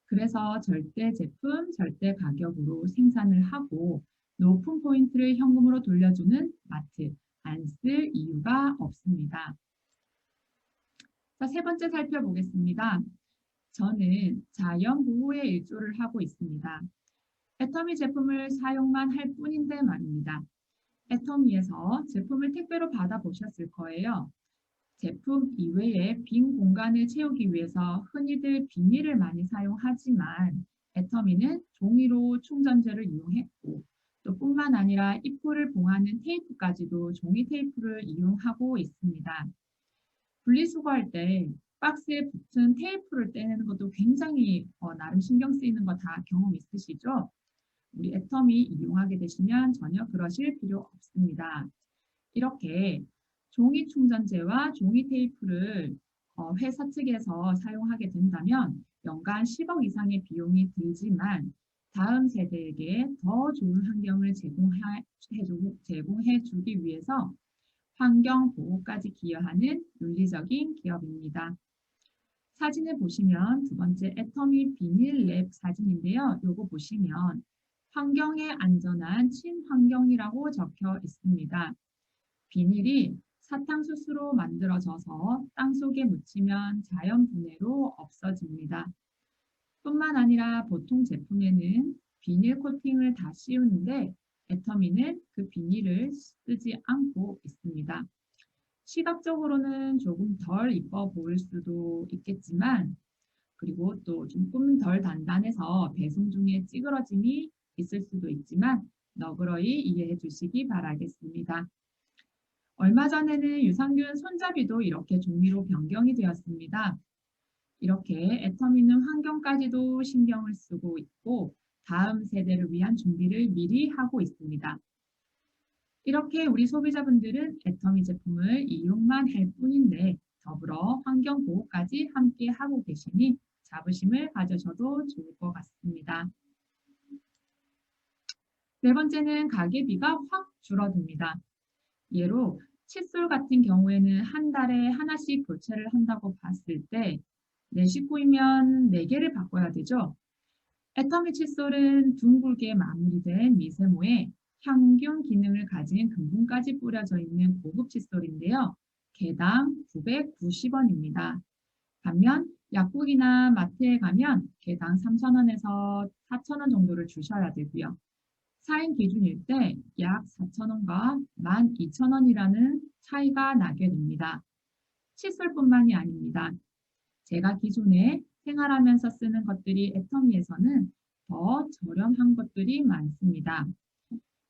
F: 그래서 절대 제품, 절대 가격으로 생산을 하고 높은 포인트를 현금으로 돌려주는 마트, 안 쓸 이유가 없습니다. 자, 세 번째 살펴보겠습니다. 저는 자연 보호에 일조를 하고 있습니다. 애터미 제품을 사용만 할 뿐인데 말입니다. 애터미에서 제품을 택배로 받아보셨을 거예요. 제품 이외에 빈 공간을 채우기 위해서 흔히들 비닐을 많이 사용하지만 애터미는 종이로 충전재를 이용했고 또 뿐만 아니라 입구를 봉하는 테이프까지도 종이 테이프를 이용하고 있습니다. 분리수거할 때 박스에 붙은 테이프를 떼내는 것도 굉장히 나름 신경 쓰이는 거 다 경험 있으시죠? 우리 애터미 이용하게 되시면 전혀 그러실 필요 없습니다. 이렇게 종이 충전재와 종이 테이프를 회사 측에서 사용하게 된다면 연간 10억 이상의 비용이 들지만 다음 세대에게 더 좋은 환경을 제공해 주기 위해서 환경 보호까지 기여하는 윤리적인 기업입니다. 사진을 보시면 두 번째 애터미 비닐랩 사진인데요. 요거 보시면 환경에 안전한 친환경이라고 적혀 있습니다. 비닐이 사탕수수로 만들어져서 땅속에 묻히면 자연 분해로 없어집니다. 뿐만 아니라 보통 제품에는 비닐 코팅을 다 씌우는데 애터미는 그 비닐을 쓰지 않고 있습니다. 시각적으로는 조금 덜 이뻐 보일 수도 있겠지만 그리고 또 조금 덜 단단해서 배송 중에 찌그러짐이 있을 수도 있지만 너그러이 이해해 주시기 바라겠습니다. 얼마 전에는 유산균 손잡이도 이렇게 종이로 변경이 되었습니다. 이렇게 애터미는 환경까지도 신경을 쓰고 있고 다음 세대를 위한 준비를 미리 하고 있습니다. 이렇게 우리 소비자분들은 애터미 제품을 이용만 할 뿐인데 더불어 환경 보호까지 함께 하고 계시니 자부심을 가져셔도 좋을 것 같습니다. 네 번째는 가계비가 확 줄어듭니다. 예로 칫솔 같은 경우에는 한 달에 하나씩 교체를 한다고 봤을 때 내 식구이면 4개를 바꿔야 되죠. 애터미 칫솔은 둥글게 마무리된 미세모에 향균 기능을 가진 금분까지 뿌려져 있는 고급 칫솔인데요. 개당 990원입니다. 반면 약국이나 마트에 가면 개당 3,000원에서 4,000원 정도를 주셔야 되고요. 4인 기준일 때 약 4,000원과 12,000원이라는 차이가 나게 됩니다. 칫솔뿐만이 아닙니다. 제가 기존에 생활하면서 쓰는 것들이 애터미에서는 더 저렴한 것들이 많습니다.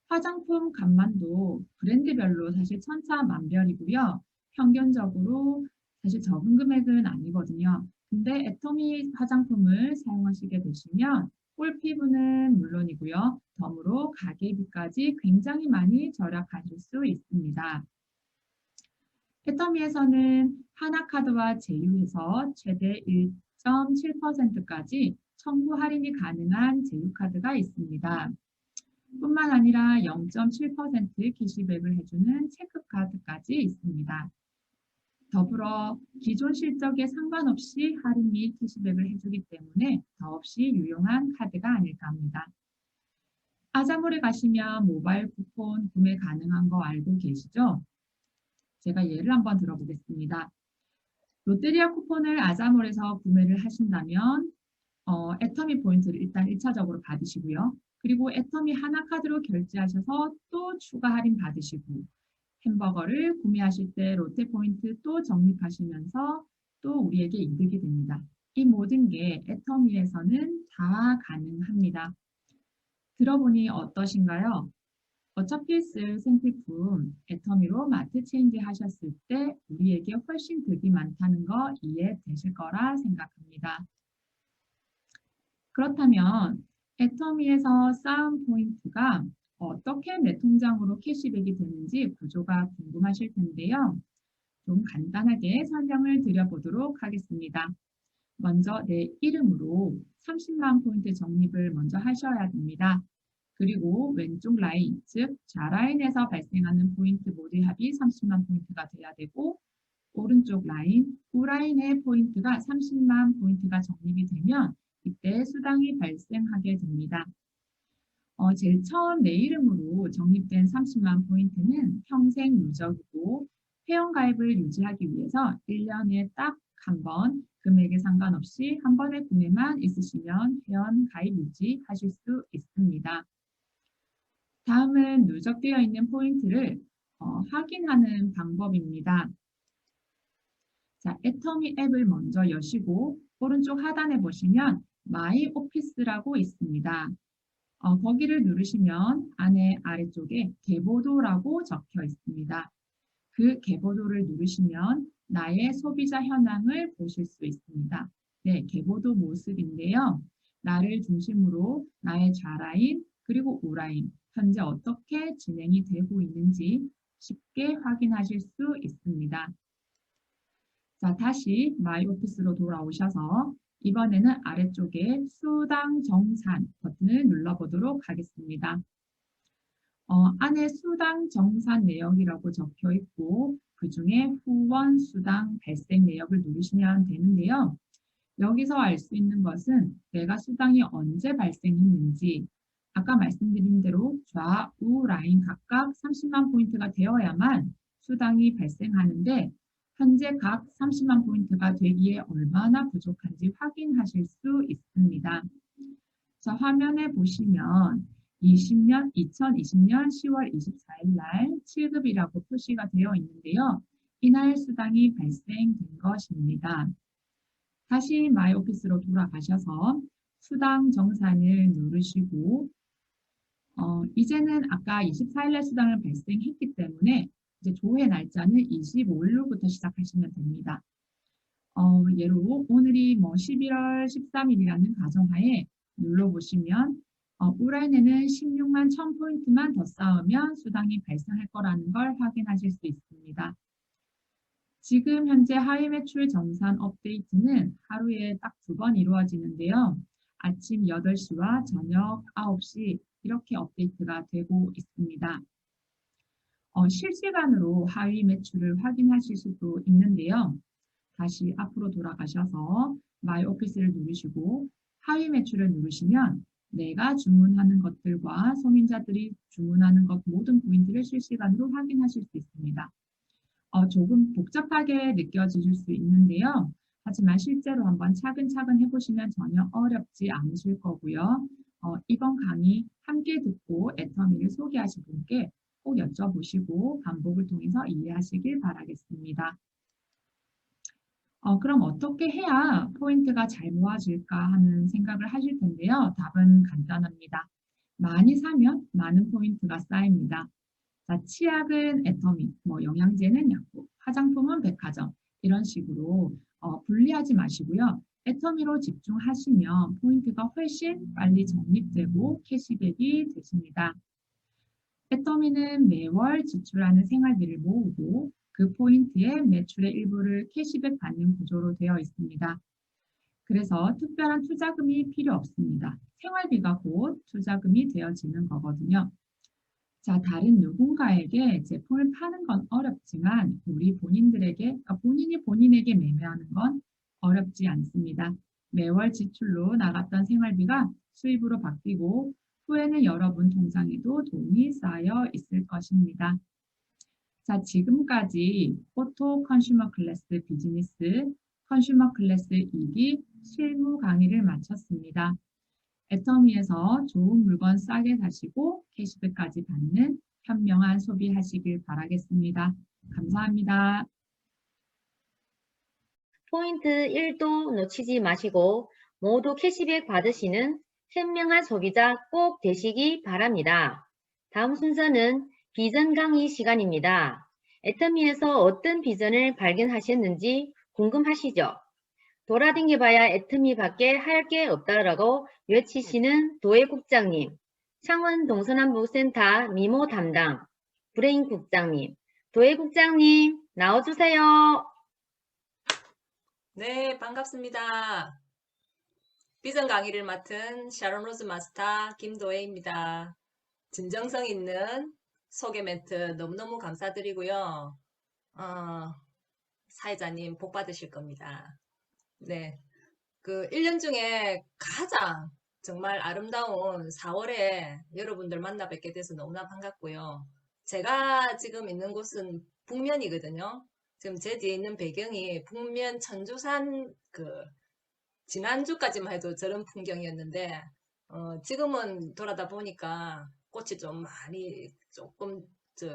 F: 화장품 값만도 브랜드별로 사실 천차만별이고요. 평균적으로 사실 적은 금액은 아니거든요. 근데 애터미 화장품을 사용하시게 되시면 볼 피부는 물론이고요. 덤으로 가계비까지 굉장히 많이 절약하실 수 있습니다. 애터미에서는 하나카드와 제휴해서 최대 1.7%까지 청구 할인이 가능한 제휴카드가 있습니다. 뿐만 아니라 0.7% 캐시백을 해주는 체크카드까지 있습니다. 더불어 기존 실적에 상관없이 할인 및 캐시백을 해주기 때문에 더없이 유용한 카드가 아닐까 합니다. 아자몰에 가시면 모바일 쿠폰 구매 가능한 거 알고 계시죠? 제가 예를 한번 들어보겠습니다. 롯데리아 쿠폰을 아자몰에서 구매를 하신다면 애터미 포인트를 일단 1차적으로 받으시고요. 그리고 애터미 하나카드로 결제하셔서 또 추가 할인 받으시고 햄버거를 구매하실 때 롯데 포인트 또 적립하시면서 또 우리에게 이득이 됩니다. 이 모든 게 애터미에서는 다 가능합니다. 들어보니 어떠신가요? 어차피 쓸 생필품 애터미로 마트 체인지 하셨을 때 우리에게 훨씬 득이 많다는 거 이해되실 거라 생각합니다. 그렇다면 애터미에서 쌓은 포인트가 어떻게 내 통장으로 캐시백이 되는지 구조가 궁금하실 텐데요. 좀 간단하게 설명을 드려보도록 하겠습니다. 먼저 내 이름으로 30만 포인트 적립을 먼저 하셔야 됩니다. 그리고 왼쪽 라인, 즉 좌라인에서 발생하는 포인트 모두 합이 30만 포인트가 돼야 되고 오른쪽 라인, 우라인의 포인트가 30만 포인트가 적립이 되면 이때 수당이 발생하게 됩니다. 제일 처음 내 이름으로 적립된 30만 포인트는 평생 누적이고 회원가입을 유지하기 위해서 1년에 딱 한 번 금액에 상관없이 한 번의 구매만 있으시면 회원 가입 유지하실 수 있습니다. 다음은 누적되어 있는 포인트를 확인하는 방법입니다. 자, 애터미 앱을 먼저 여시고 오른쪽 하단에 보시면 마이 오피스라고 있습니다. 거기를 누르시면 안에 아래쪽에 계보도라고 적혀 있습니다. 그 계보도를 누르시면 나의 소비자 현황을 보실 수 있습니다. 네, 계보도 모습인데요. 나를 중심으로 나의 좌라인 그리고 우라인 현재 어떻게 진행이 되고 있는지 쉽게 확인하실 수 있습니다. 자, 다시 마이 오피스로 돌아오셔서 이번에는 아래쪽에 수당 정산 버튼을 눌러보도록 하겠습니다. 안에 수당 정산 내역이라고 적혀 있고 그 중에 후원 수당 발생 내역을 누르시면 되는데요. 여기서 알 수 있는 것은 내가 수당이 언제 발생했는지 아까 말씀드린 대로 좌우 라인 각각 30만 포인트가 되어야만 수당이 발생하는데 현재 각 30만 포인트가 되기에 얼마나 부족한지 확인하실 수 있습니다. 자, 화면에 보시면 2020년 10월 24일 날 7급이라고 표시가 되어 있는데요. 이날 수당이 발생된 것입니다. 다시 마이 오피스로 돌아가셔서 수당 정산을 누르시고 이제는 아까 24일 날 수당을 발생했기 때문에 이제 조회 날짜는 25일로부터 시작하시면 됩니다. 예로 오늘이 11월 13일이라는 가정하에 눌러보시면 우라인에는 16만 1000포인트만 더 쌓으면 수당이 발생할 거라는 걸 확인하실 수 있습니다. 지금 현재 하위 매출 정산 업데이트는 하루에 딱 2번 이루어지는데요. 아침 8시와 저녁 9시 이렇게 업데이트가 되고 있습니다. 실시간으로 하위 매출을 확인하실 수도 있는데요. 다시 앞으로 돌아가셔서 마이 오피스를 누르시고 하위 매출을 누르시면 내가 주문하는 것들과 서민자들이 주문하는 것 모든 포인트를 실시간으로 확인하실 수 있습니다. 조금 복잡하게 느껴지실 수 있는데요. 하지만 실제로 한번 차근차근 해보시면 전혀 어렵지 않으실 거고요. 이번 강의 함께 듣고 애터미를 소개하신 분께 꼭 여쭤보시고 반복을 통해서 이해하시길 바라겠습니다. 그럼 어떻게 해야 포인트가 잘 모아질까 하는 생각을 하실 텐데요. 답은 간단합니다. 많이 사면 많은 포인트가 쌓입니다. 자, 치약은 애터미, 영양제는 약국, 화장품은 백화점 이런 식으로 분리하지 마시고요. 애터미로 집중하시면 포인트가 훨씬 빨리 적립되고 캐시백이 되십니다. 애터미는 매월 지출하는 생활비를 모으고 그 포인트에 매출의 일부를 캐시백 받는 구조로 되어 있습니다. 그래서 특별한 투자금이 필요 없습니다. 생활비가 곧 투자금이 되어지는 거거든요. 자, 다른 누군가에게 제품을 파는 건 어렵지만 우리 본인들에게, 본인이 본인에게 매매하는 건 어렵지 않습니다. 매월 지출로 나갔던 생활비가 수입으로 바뀌고 후에는 여러분 통장에도 돈이 쌓여 있을 것입니다. 자, 지금까지 오토 컨슈머 클래스 비즈니스 컨슈머 클래스 2기 실무 강의를 마쳤습니다. 애터미에서 좋은 물건 싸게 사시고 캐시백까지 받는 현명한 소비하시길 바라겠습니다. 감사합니다.
B: 포인트 1도 놓치지 마시고 모두 캐시백 받으시는 현명한 소비자 꼭 되시기 바랍니다. 다음 순서는 비전 강의 시간입니다. 애터미에서 어떤 비전을 발견하셨는지 궁금하시죠? 돌아다녀봐야 애터미밖에 할 게 없다라고 외치시는 도예국장님, 창원 동서남북센터 미모 담당 브레인 국장님, 도예국장님 나와주세요.
G: 네, 반갑습니다. 비전 강의를 맡은 샤론 로즈 마스터 김도혜입니다. 진정성 있는 소개 멘트 너무너무 감사드리고요. 사회자님 복 받으실 겁니다. 네, 1년 중에 가장 정말 아름다운 4월에 여러분들 만나 뵙게 돼서 너무나 반갑고요. 제가 지금 있는 곳은 북면이거든요. 지금 제 뒤에 있는 배경이 북면 천주산 지난주까지만 해도 저런 풍경이었는데 지금은 돌아다 보니까 꽃이 좀 많이 조금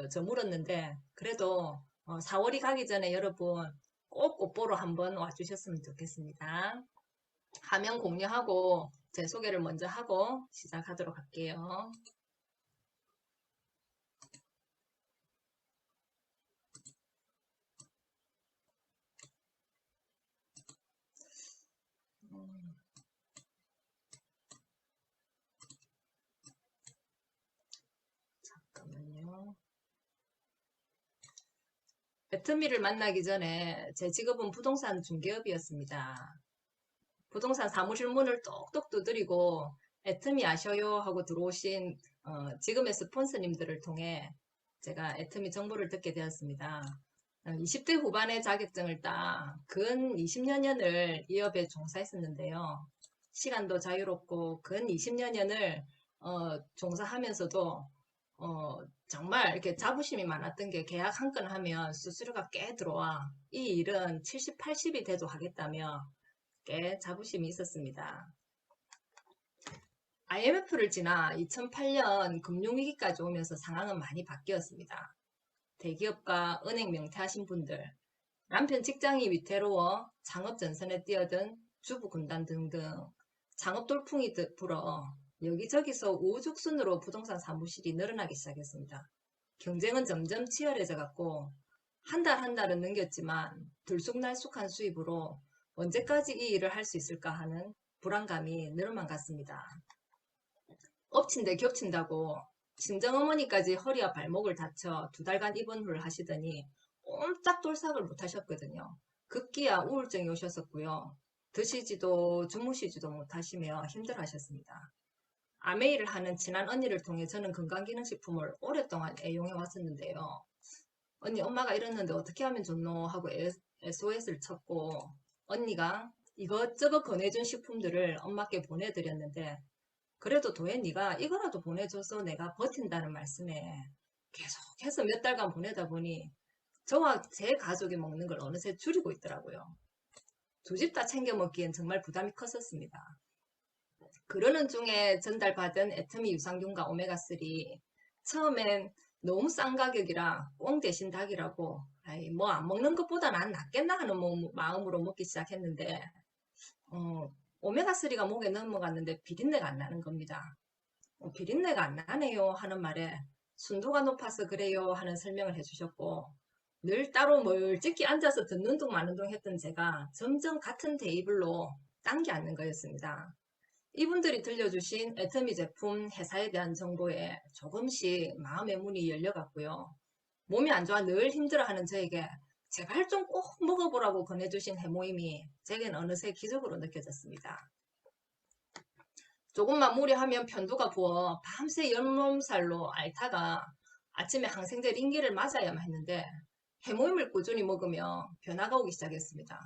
G: 저물었는데 그래도 4월이 가기 전에 여러분 꼭 꽃 보러 한번 와주셨으면 좋겠습니다. 화면 공유하고 제 소개를 먼저 하고 시작하도록 할게요. 잠깐만요. 애터미를 만나기 전에 제 직업은 부동산 중개업이었습니다. 부동산 사무실 문을 똑똑 두드리고 애터미 아셔요 하고 들어오신 지금의 스폰서님들을 통해 제가 애터미 정보를 듣게 되었습니다. 20대 후반에 자격증을 따 근 20여 년을 이 업에 종사했었는데요. 시간도 자유롭고 근 20여 년을 종사하면서도 정말 이렇게 자부심이 많았던 게 계약 한 건 하면 수수료가 꽤 들어와. 이 일은 70, 80이 돼도 하겠다며 꽤 자부심이 있었습니다. IMF를 지나 2008년 금융위기까지 오면서 상황은 많이 바뀌었습니다. 대기업과 은행 명퇴하신 분들, 남편 직장이 위태로워 창업 전선에 뛰어든 주부 군단 등등 창업 돌풍이 불어 여기저기서 우후죽순으로 부동산 사무실이 늘어나기 시작했습니다. 경쟁은 점점 치열해져 갔고 한 달 한 달은 넘겼지만 들쑥날쑥한 수입으로 언제까지 이 일을 할 수 있을까 하는 불안감이 늘어만 갔습니다. 엎친 데 겹친다고 친정어머니까지 허리와 발목을 다쳐 2달간 입원을 하시더니 옴짝돌삭을 못 하셨거든요. 급기야 우울증이 오셨었고요. 드시지도 주무시지도 못하시며 힘들어 하셨습니다. 아메이를 하는 친한 언니를 통해 저는 건강기능식품을 오랫동안 애용해 왔었는데요. 언니 엄마가 이랬는데 어떻게 하면 좋노 하고 SOS를 쳤고 언니가 이것저것 권해준 식품들을 엄마께 보내드렸는데 그래도 도현 네가 이거라도 보내줘서 내가 버틴다는 말씀에 계속해서 몇 달간 보내다 보니 저와 제 가족이 먹는 걸 어느새 줄이고 있더라고요. 2집 다 챙겨 먹기엔 정말 부담이 컸었습니다. 그러는 중에 전달받은 애터미 유산균과 오메가3 처음엔 너무 싼 가격이라 꽁 대신 닭이라고 뭐 안 먹는 것보다 난 낫겠나 하는 마음으로 먹기 시작했는데 오메가3가 목에 넘어갔는데 비린내가 안 나는 겁니다. 비린내가 안 나네요 하는 말에 순도가 높아서 그래요 하는 설명을 해주셨고 늘 따로 멀찍이 앉아서 듣는 둥 마는 둥 했던 제가 점점 같은 테이블로 당겨 앉는 거였습니다. 이분들이 들려주신 애터미 제품 회사에 대한 정보에 조금씩 마음의 문이 열려갔고요. 몸이 안 좋아 늘 힘들어하는 저에게 제발 좀 꼭 먹어보라고 권해주신 해모임이 제겐 어느새 기적으로 느껴졌습니다. 조금만 무리하면 편도가 부어 밤새 연몸살로 앓다가 아침에 항생제 링기를 맞아야만 했는데 해모임을 꾸준히 먹으며 변화가 오기 시작했습니다.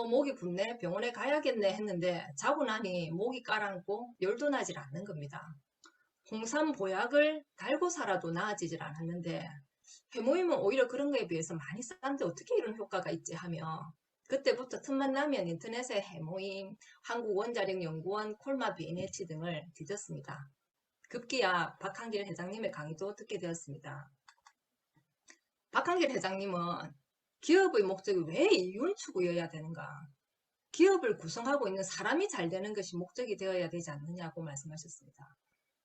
G: 목이 붓네 병원에 가야겠네 했는데 자고 나니 목이 가라앉고 열도 나질 않는 겁니다. 홍삼 보약을 달고 살아도 나아지질 않았는데 해모임은 오히려 그런 거에 비해서 많이 싼데 어떻게 이런 효과가 있지 하며 그때부터 틈만 나면 인터넷에 해모임, 한국원자력연구원, 콜마 BNH 등을 뒤졌습니다. 급기야 박한길 회장님의 강의도 듣게 되었습니다. 박한길 회장님은 기업의 목적이 왜 이윤 추구여야 되는가? 기업을 구성하고 있는 사람이 잘 되는 것이 목적이 되어야 되지 않느냐고 말씀하셨습니다.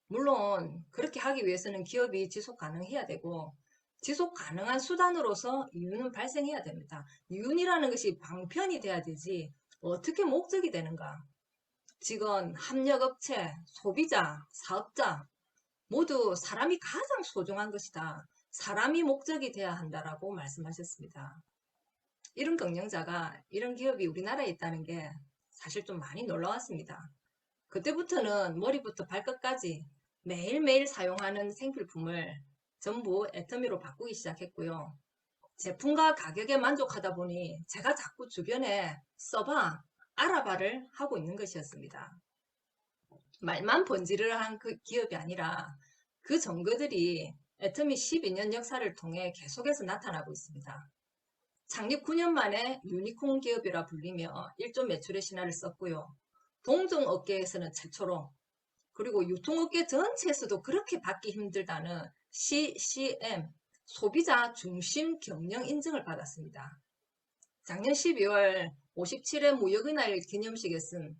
G: 물론 그렇게 하기 위해서는 기업이 지속 가능해야 되고 지속 가능한 수단으로서 이윤은 발생해야 됩니다. 이윤이라는 것이 방편이 돼야 되지 어떻게 목적이 되는가? 직원, 협력업체, 소비자, 사업자 모두 사람이 가장 소중한 것이다. 사람이 목적이 돼야 한다라고 말씀하셨습니다. 이런 경영자가 이런 기업이 우리나라에 있다는 게 사실 좀 많이 놀라웠습니다. 그때부터는 머리부터 발끝까지 매일매일 사용하는 생필품을 전부 애터미로 바꾸기 시작했고요. 제품과 가격에 만족하다 보니 제가 자꾸 주변에 써봐, 알아봐를 하고 있는 것이었습니다. 말만 번지르르한 그 기업이 아니라 그 증거들이 애터미 12년 역사를 통해 계속해서 나타나고 있습니다. 창립 9년 만에 유니콘 기업이라 불리며 1조 매출의 신화를 썼고요. 동종업계에서는 최초로, 그리고 유통업계 전체에서도 그렇게 받기 힘들다는 CCM, 소비자 중심 경영 인증을 받았습니다. 작년 12월 57회 무역의 날 기념식에서는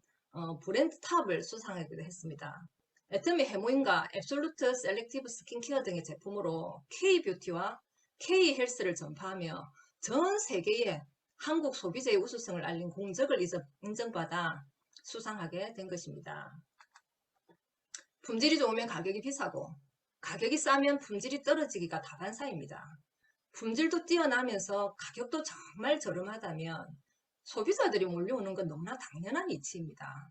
G: 브랜드 탑을 수상하기도 했습니다. 애터미 해모인과 앱솔루트 셀렉티브 스킨케어 등의 제품으로 K뷰티와 K헬스를 전파하며 전 세계에 한국 소비자의 우수성을 알린 공적을 인정받아 수상하게 된 것입니다. 품질이 좋으면 가격이 비싸고 가격이 싸면 품질이 떨어지기가 다반사입니다. 품질도 뛰어나면서 가격도 정말 저렴하다면 소비자들이 몰려오는 건 너무나 당연한 이치입니다.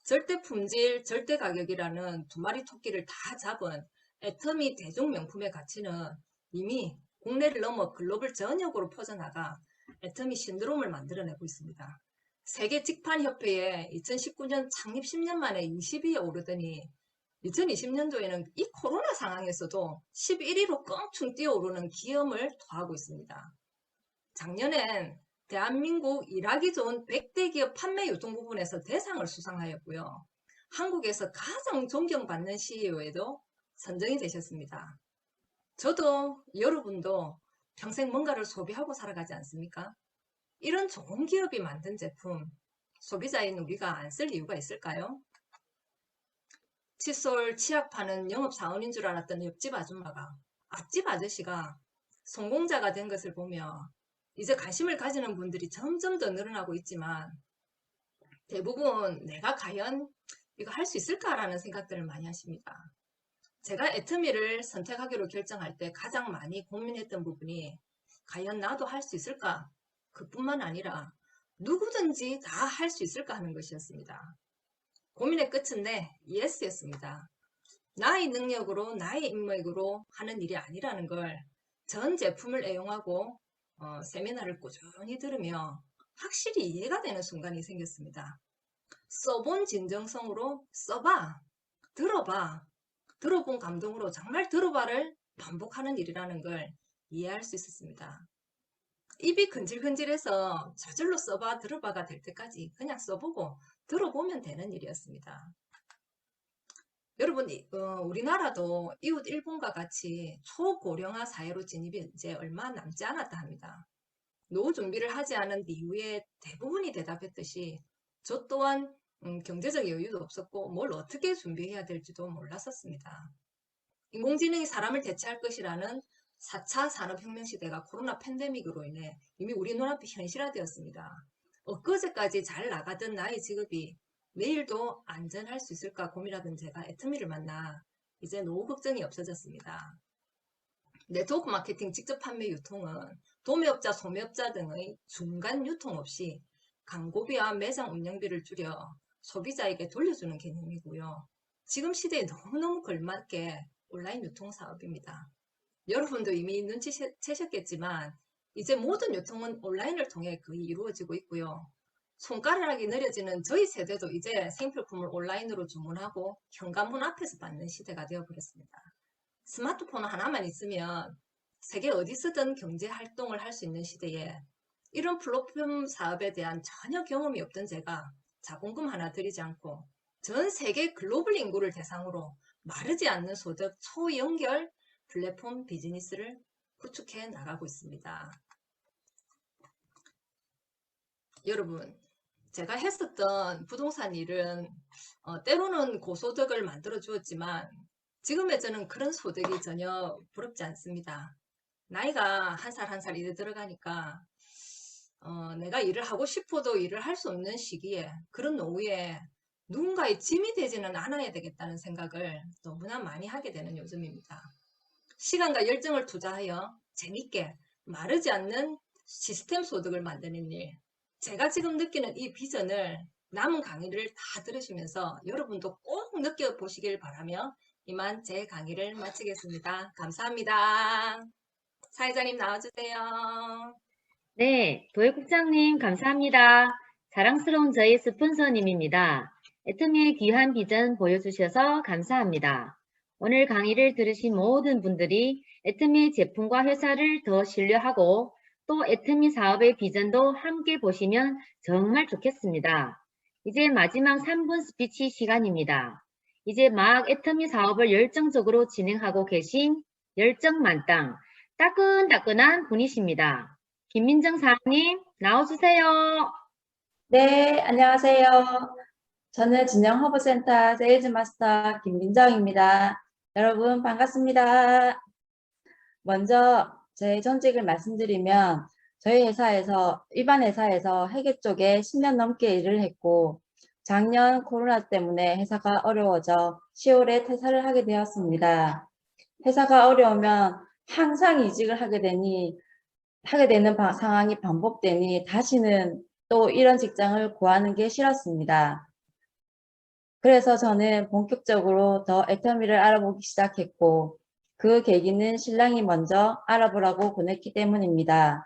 G: 절대 품질, 절대 가격이라는 두 마리 토끼를 다 잡은 애터미 대중명품의 가치는 이미 국내를 넘어 글로벌 전역으로 퍼져나가 애터미 신드롬을 만들어내고 있습니다. 세계 직판협회에 2019년 창립 10년 만에 20위에 오르더니 2020년도에는 이 코로나 상황에서도 11위로 껑충 뛰어오르는 기염을 토하고 있습니다. 작년엔 대한민국 일하기 좋은 100대 기업 판매 유통 부분에서 대상을 수상하였고요. 한국에서 가장 존경받는 CEO에도 선정이 되셨습니다. 저도 여러분도 평생 뭔가를 소비하고 살아가지 않습니까? 이런 좋은 기업이 만든 제품, 소비자인 우리가 안 쓸 이유가 있을까요? 칫솔, 치약 파는 영업사원인 줄 알았던 옆집 아줌마가, 앞집 아저씨가 성공자가 된 것을 보며 이제 관심을 가지는 분들이 점점 더 늘어나고 있지만 대부분 내가 과연 이거 할 수 있을까라는 생각들을 많이 하십니다. 제가 애터미를 선택하기로 결정할 때 가장 많이 고민했던 부분이 과연 나도 할 수 있을까? 그뿐만 아니라 누구든지 다 할 수 있을까 하는 것이었습니다. 고민의 끝은 네, 예스였습니다. 나의 능력으로, 나의 인맥으로 하는 일이 아니라는 걸 전 제품을 애용하고 세미나를 꾸준히 들으며 확실히 이해가 되는 순간이 생겼습니다. 써본 진정성으로 써봐, 들어봐, 들어본 감동으로 정말 들어봐를 반복하는 일이라는 걸 이해할 수 있었습니다. 입이 근질근질해서 저절로 써봐, 들어봐가 될 때까지 그냥 써보고 들어보면 되는 일이었습니다. 여러분, 우리나라도 이웃 일본과 같이 초고령화 사회로 진입이 이제 얼마 남지 않았다 합니다. 노후 준비를 하지 않은 이후에 대부분이 대답했듯이 저 또한 경제적 여유도 없었고 뭘 어떻게 준비해야 될지도 몰랐었습니다. 인공지능이 사람을 대체할 것이라는 4차 산업혁명 시대가 코로나 팬데믹으로 인해 이미 우리 눈앞에 현실화되었습니다. 엊그제까지 잘 나가던 나의 직업이 내일도 안전할 수 있을까 고민하던 제가 애터미를 만나 이제 노후 걱정이 없어졌습니다. 네트워크 마케팅 직접 판매 유통은 도매업자, 소매업자 등의 중간 유통 없이 광고비와 매장 운영비를 줄여 소비자에게 돌려주는 개념이고요. 지금 시대에 너무너무 걸맞게 온라인 유통 사업입니다. 여러분도 이미 눈치채셨겠지만 이제 모든 유통은 온라인을 통해 거의 이루어지고 있고요. 손가락이 느려지는 저희 세대도 이제 생필품을 온라인으로 주문하고 현관문 앞에서 받는 시대가 되어버렸습니다. 스마트폰 하나만 있으면 세계 어디서든 경제 활동을 할 수 있는 시대에 이런 플랫폼 사업에 대한 전혀 경험이 없던 제가 자본금 하나 들이지 않고 전 세계 글로벌 인구를 대상으로 마르지 않는 소득 초연결 플랫폼 비즈니스를 구축해 나가고 있습니다. 여러분, 제가 했었던 부동산 일은 때로는 고소득을 만들어 주었지만 지금의 저는 그런 소득이 전혀 부럽지 않습니다. 나이가 한 살 한 살 일에 들어가니까 내가 일을 하고 싶어도 일을 할 수 없는 시기에 그런 노후에 누군가의 짐이 되지는 않아야 되겠다는 생각을 너무나 많이 하게 되는 요즘입니다. 시간과 열정을 투자하여 재밌게 마르지 않는 시스템 소득을 만드는 일, 제가 지금 느끼는 이 비전을 남은 강의를 다 들으시면서 여러분도 꼭 느껴보시길 바라며 이만 제 강의를 마치겠습니다. 감사합니다. 사회자님 나와주세요.
B: 네, 도예국장님 감사합니다. 자랑스러운 저희 스폰서님입니다. 애터미의 귀한 비전 보여주셔서 감사합니다. 오늘 강의를 들으신 모든 분들이 애터미의 제품과 회사를 더 신뢰하고 또 애터미 사업의 비전도 함께 보시면 정말 좋겠습니다. 이제 마지막 3분 스피치 시간입니다. 이제 막 애터미 사업을 열정적으로 진행하고 계신 열정 만땅, 따끈따끈한 분이십니다. 김민정 사장님, 나와주세요.
H: 네, 안녕하세요. 저는 진영 허브센터 세일즈 마스터 김민정입니다. 여러분 반갑습니다. 먼저 제 전직을 말씀드리면 저희 회사에서 일반 회사에서 회계 쪽에 10년 넘게 일을 했고 작년 코로나 때문에 회사가 어려워져 10월에 퇴사를 하게 되었습니다. 회사가 어려우면 항상 이직을 하게 되는 상황이 반복되니 다시는 또 이런 직장을 구하는 게 싫었습니다. 그래서 저는 본격적으로 더 애터미를 알아보기 시작했고 그 계기는 신랑이 먼저 알아보라고 보냈기 때문입니다.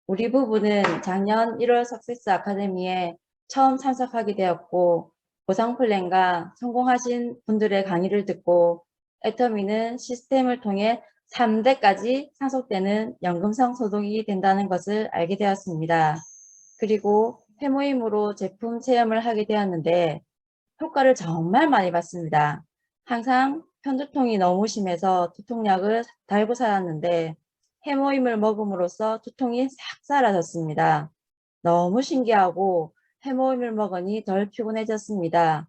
H: 우리 부부는 작년 1월 석세스 아카데미에 처음 참석하게 되었고 보상 플랜과 성공하신 분들의 강의를 듣고 애터미는 시스템을 통해 3대까지 상속되는 연금성 소득이 된다는 것을 알게 되었습니다. 그리고 회모임으로 제품 체험을 하게 되었는데 효과를 정말 많이 봤습니다. 항상 편두통이 너무 심해서 두통약을 달고 살았는데 해모임을 먹음으로써 두통이 싹 사라졌습니다. 너무 신기하고 해모임을 먹으니 덜 피곤해졌습니다.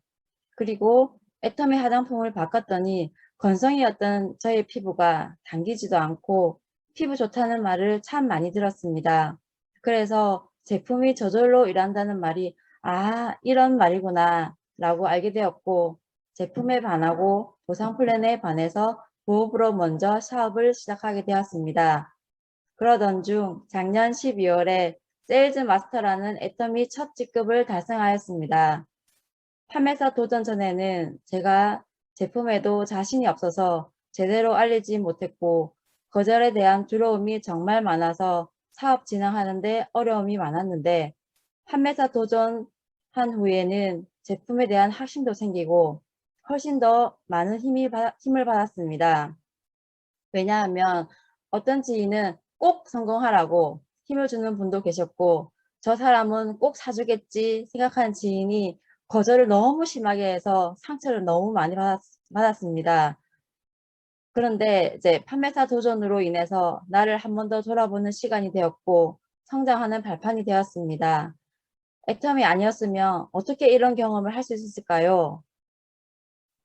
H: 그리고 애터미 화장품을 바꿨더니 건성이었던 저의 피부가 당기지도 않고 피부 좋다는 말을 참 많이 들었습니다. 그래서 제품이 저절로 일한다는 말이 이런 말이구나 라고 알게 되었고 제품에 반하고 보상 플랜에 반해서 부업으로 먼저 사업을 시작하게 되었습니다. 그러던 중 작년 12월에 세일즈 마스터라는 애터미 첫 직급을 달성하였습니다. 판매사 도전 전에는 제가 제품에도 자신이 없어서 제대로 알리지 못했고 거절에 대한 두려움이 정말 많아서 사업 진행하는데 어려움이 많았는데 판매사 도전한 후에는 제품에 대한 확신도 생기고 훨씬 더 많은 힘을 받았습니다. 왜냐하면 어떤 지인은 꼭 성공하라고 힘을 주는 분도 계셨고 저 사람은 꼭 사주겠지 생각하는 지인이 거절을 너무 심하게 해서 상처를 너무 많이 받았습니다. 그런데 이제 판매사 도전으로 인해서 나를 한 번 더 돌아보는 시간이 되었고 성장하는 발판이 되었습니다. 애터미 아니었으면 어떻게 이런 경험을 할 수 있을까요?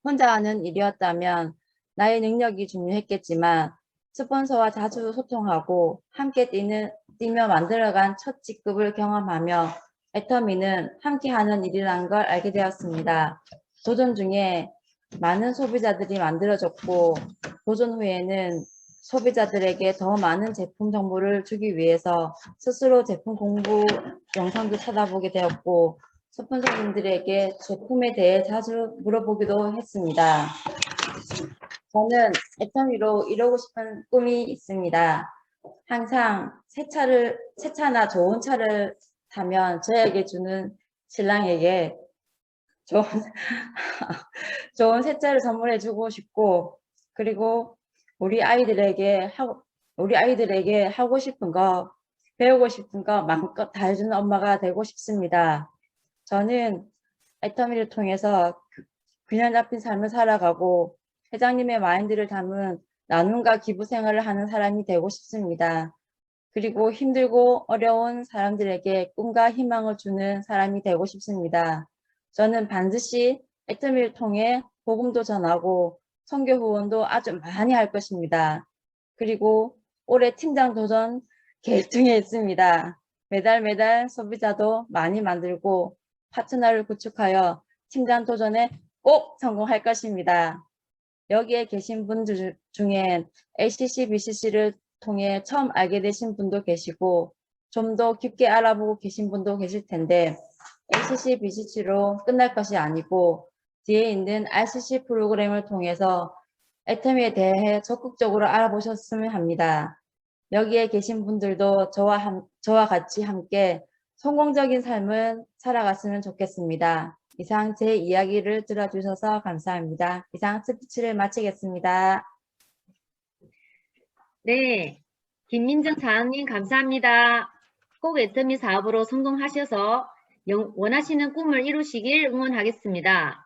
H: 혼자 하는 일이었다면 나의 능력이 중요했겠지만 스폰서와 자주 소통하고 함께 뛰며 만들어간 첫 직급을 경험하며 애터미는 함께하는 일이라는 걸 알게 되었습니다. 도전 중에 많은 소비자들이 만들어졌고 도전 후에는 소비자들에게 더 많은 제품 정보를 주기 위해서 스스로 제품 공부 영상도 찾아보게 되었고 스폰서분들에게 제품에 대해 자주 물어보기도 했습니다. 저는 애터미로 이루고 싶은 꿈이 있습니다. 항상 새 차나 좋은 차를 타면 저에게 주는 신랑에게 좋은 새 차를 선물해주고 싶고 그리고 우리 아이들에게 하고 싶은 거 배우고 싶은 거 마음껏 다 해주는 엄마가 되고 싶습니다. 저는 애터미를 통해서 균형 잡힌 삶을 살아가고 회장님의 마인드를 담은 나눔과 기부 생활을 하는 사람이 되고 싶습니다. 그리고 힘들고 어려운 사람들에게 꿈과 희망을 주는 사람이 되고 싶습니다. 저는 반드시 애터미를 통해 복음도 전하고 선교 후원도 아주 많이 할 것입니다. 그리고 올해 팀장 도전 계획 중에 있습니다. 매달 소비자도 많이 만들고 파트너를 구축하여 팀장 도전에 꼭 성공할 것입니다. 여기에 계신 분들 중에 LCC, BCC를 통해 처음 알게 되신 분도 계시고 좀 더 깊게 알아보고 계신 분도 계실 텐데 LCC, BCC로 끝날 것이 아니고 뒤에 있는 RCC 프로그램을 통해서 애터미에 대해 적극적으로 알아보셨으면 합니다. 여기에 계신 분들도 저와 같이 함께 성공적인 삶을 살아갔으면 좋겠습니다. 이상 제 이야기를 들어주셔서 감사합니다. 이상 스피치를 마치겠습니다.
B: 네, 김민정 사장님 감사합니다. 꼭 애터미 사업으로 성공하셔서 원하시는 꿈을 이루시길 응원하겠습니다.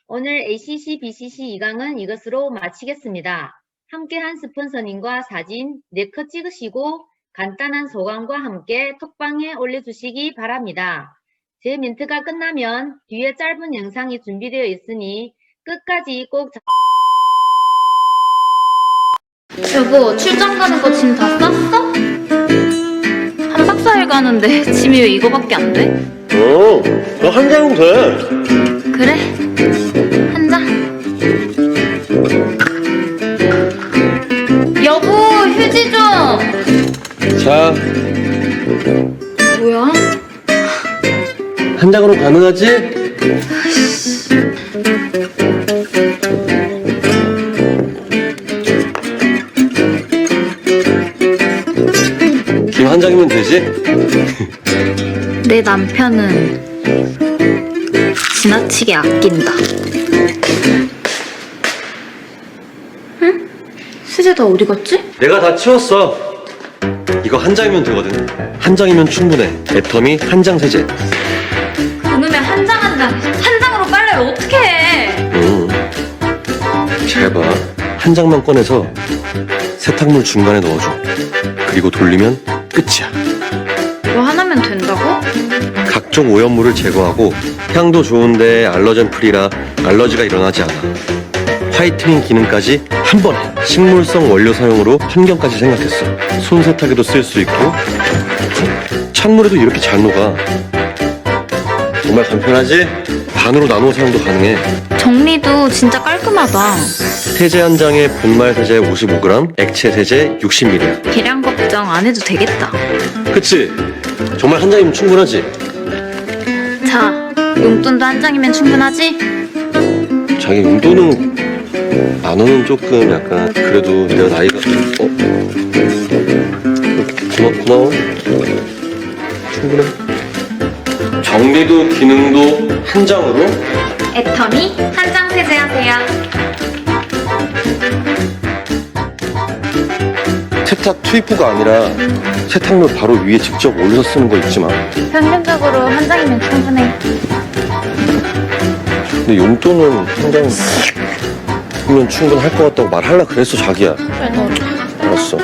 B: 오늘 ACC, BCC 2강은 이것으로 마치겠습니다. 함께한 스폰서님과 사진 4컷 찍으시고 간단한 소감과 함께 톡방에 올려주시기 바랍니다. 제 멘트가 끝나면 뒤에 짧은 영상이 준비되어 있으니 끝까지 꼭
I: 여보, 출장 가는 거 짐 다 쌌어? 한 박사일 가는데 짐이 왜 이거밖에 안 돼?
J: 너 한 장은 돼.
I: 그래? 한 장? 여보, 휴지 좀!
J: 자,
I: 뭐야?
J: 한 장으로 가능하지? 김 한 장이면 되지?
I: 내 남편은 지나치게 아낀다. 응? 수제 다 어디 갔지?
J: 내가 다 치웠어. 이거 한 장이면 되거든. 한 장이면 충분해. 애터미 한 장 세제.
I: 그놈의 한 장으로 빨래를 어떻게 해?
J: 잘 봐. 한 장만 꺼내서 세탁물 중간에 넣어줘. 그리고 돌리면 끝이야.
I: 이거 하나면 된다고?
J: 각종 오염물을 제거하고 향도 좋은데 알러젠 프리라 알러지가 일어나지 않아. 화이트닝 기능까지 한 번에. 식물성 원료 사용으로 환경까지 생각했어. 손 세탁에도 쓸 수 있고 찬물에도 이렇게 잘 녹아. 정말 간편하지? 반으로 나누어 사용도 가능해.
I: 정리도 진짜 깔끔하다.
J: 세제 한 장에 분말 세제 55g, 액체 세제 60ml.
I: 계량 걱정 안 해도 되겠다.
J: 그치? 정말 한 장이면 충분하지?
I: 자, 용돈도 한 장이면 충분하지?
J: 자기 용돈은 만 원은 조금 약간 그래도 내가 나이가 고마워. 충분해. 정리도 기능도 한 장으로.
I: 애터미 한 장 세제하세요.
J: 세탁 투입부가 아니라 세탁물 바로 위에 직접 올려서 쓰는 거 잊지 마.
I: 평균적으로 한 장이면 충분해.
J: 근데 용돈은 한 장이면 충분할 것 같다고 말하려 그랬어 자기야.
I: 그래, 너
J: 알았어.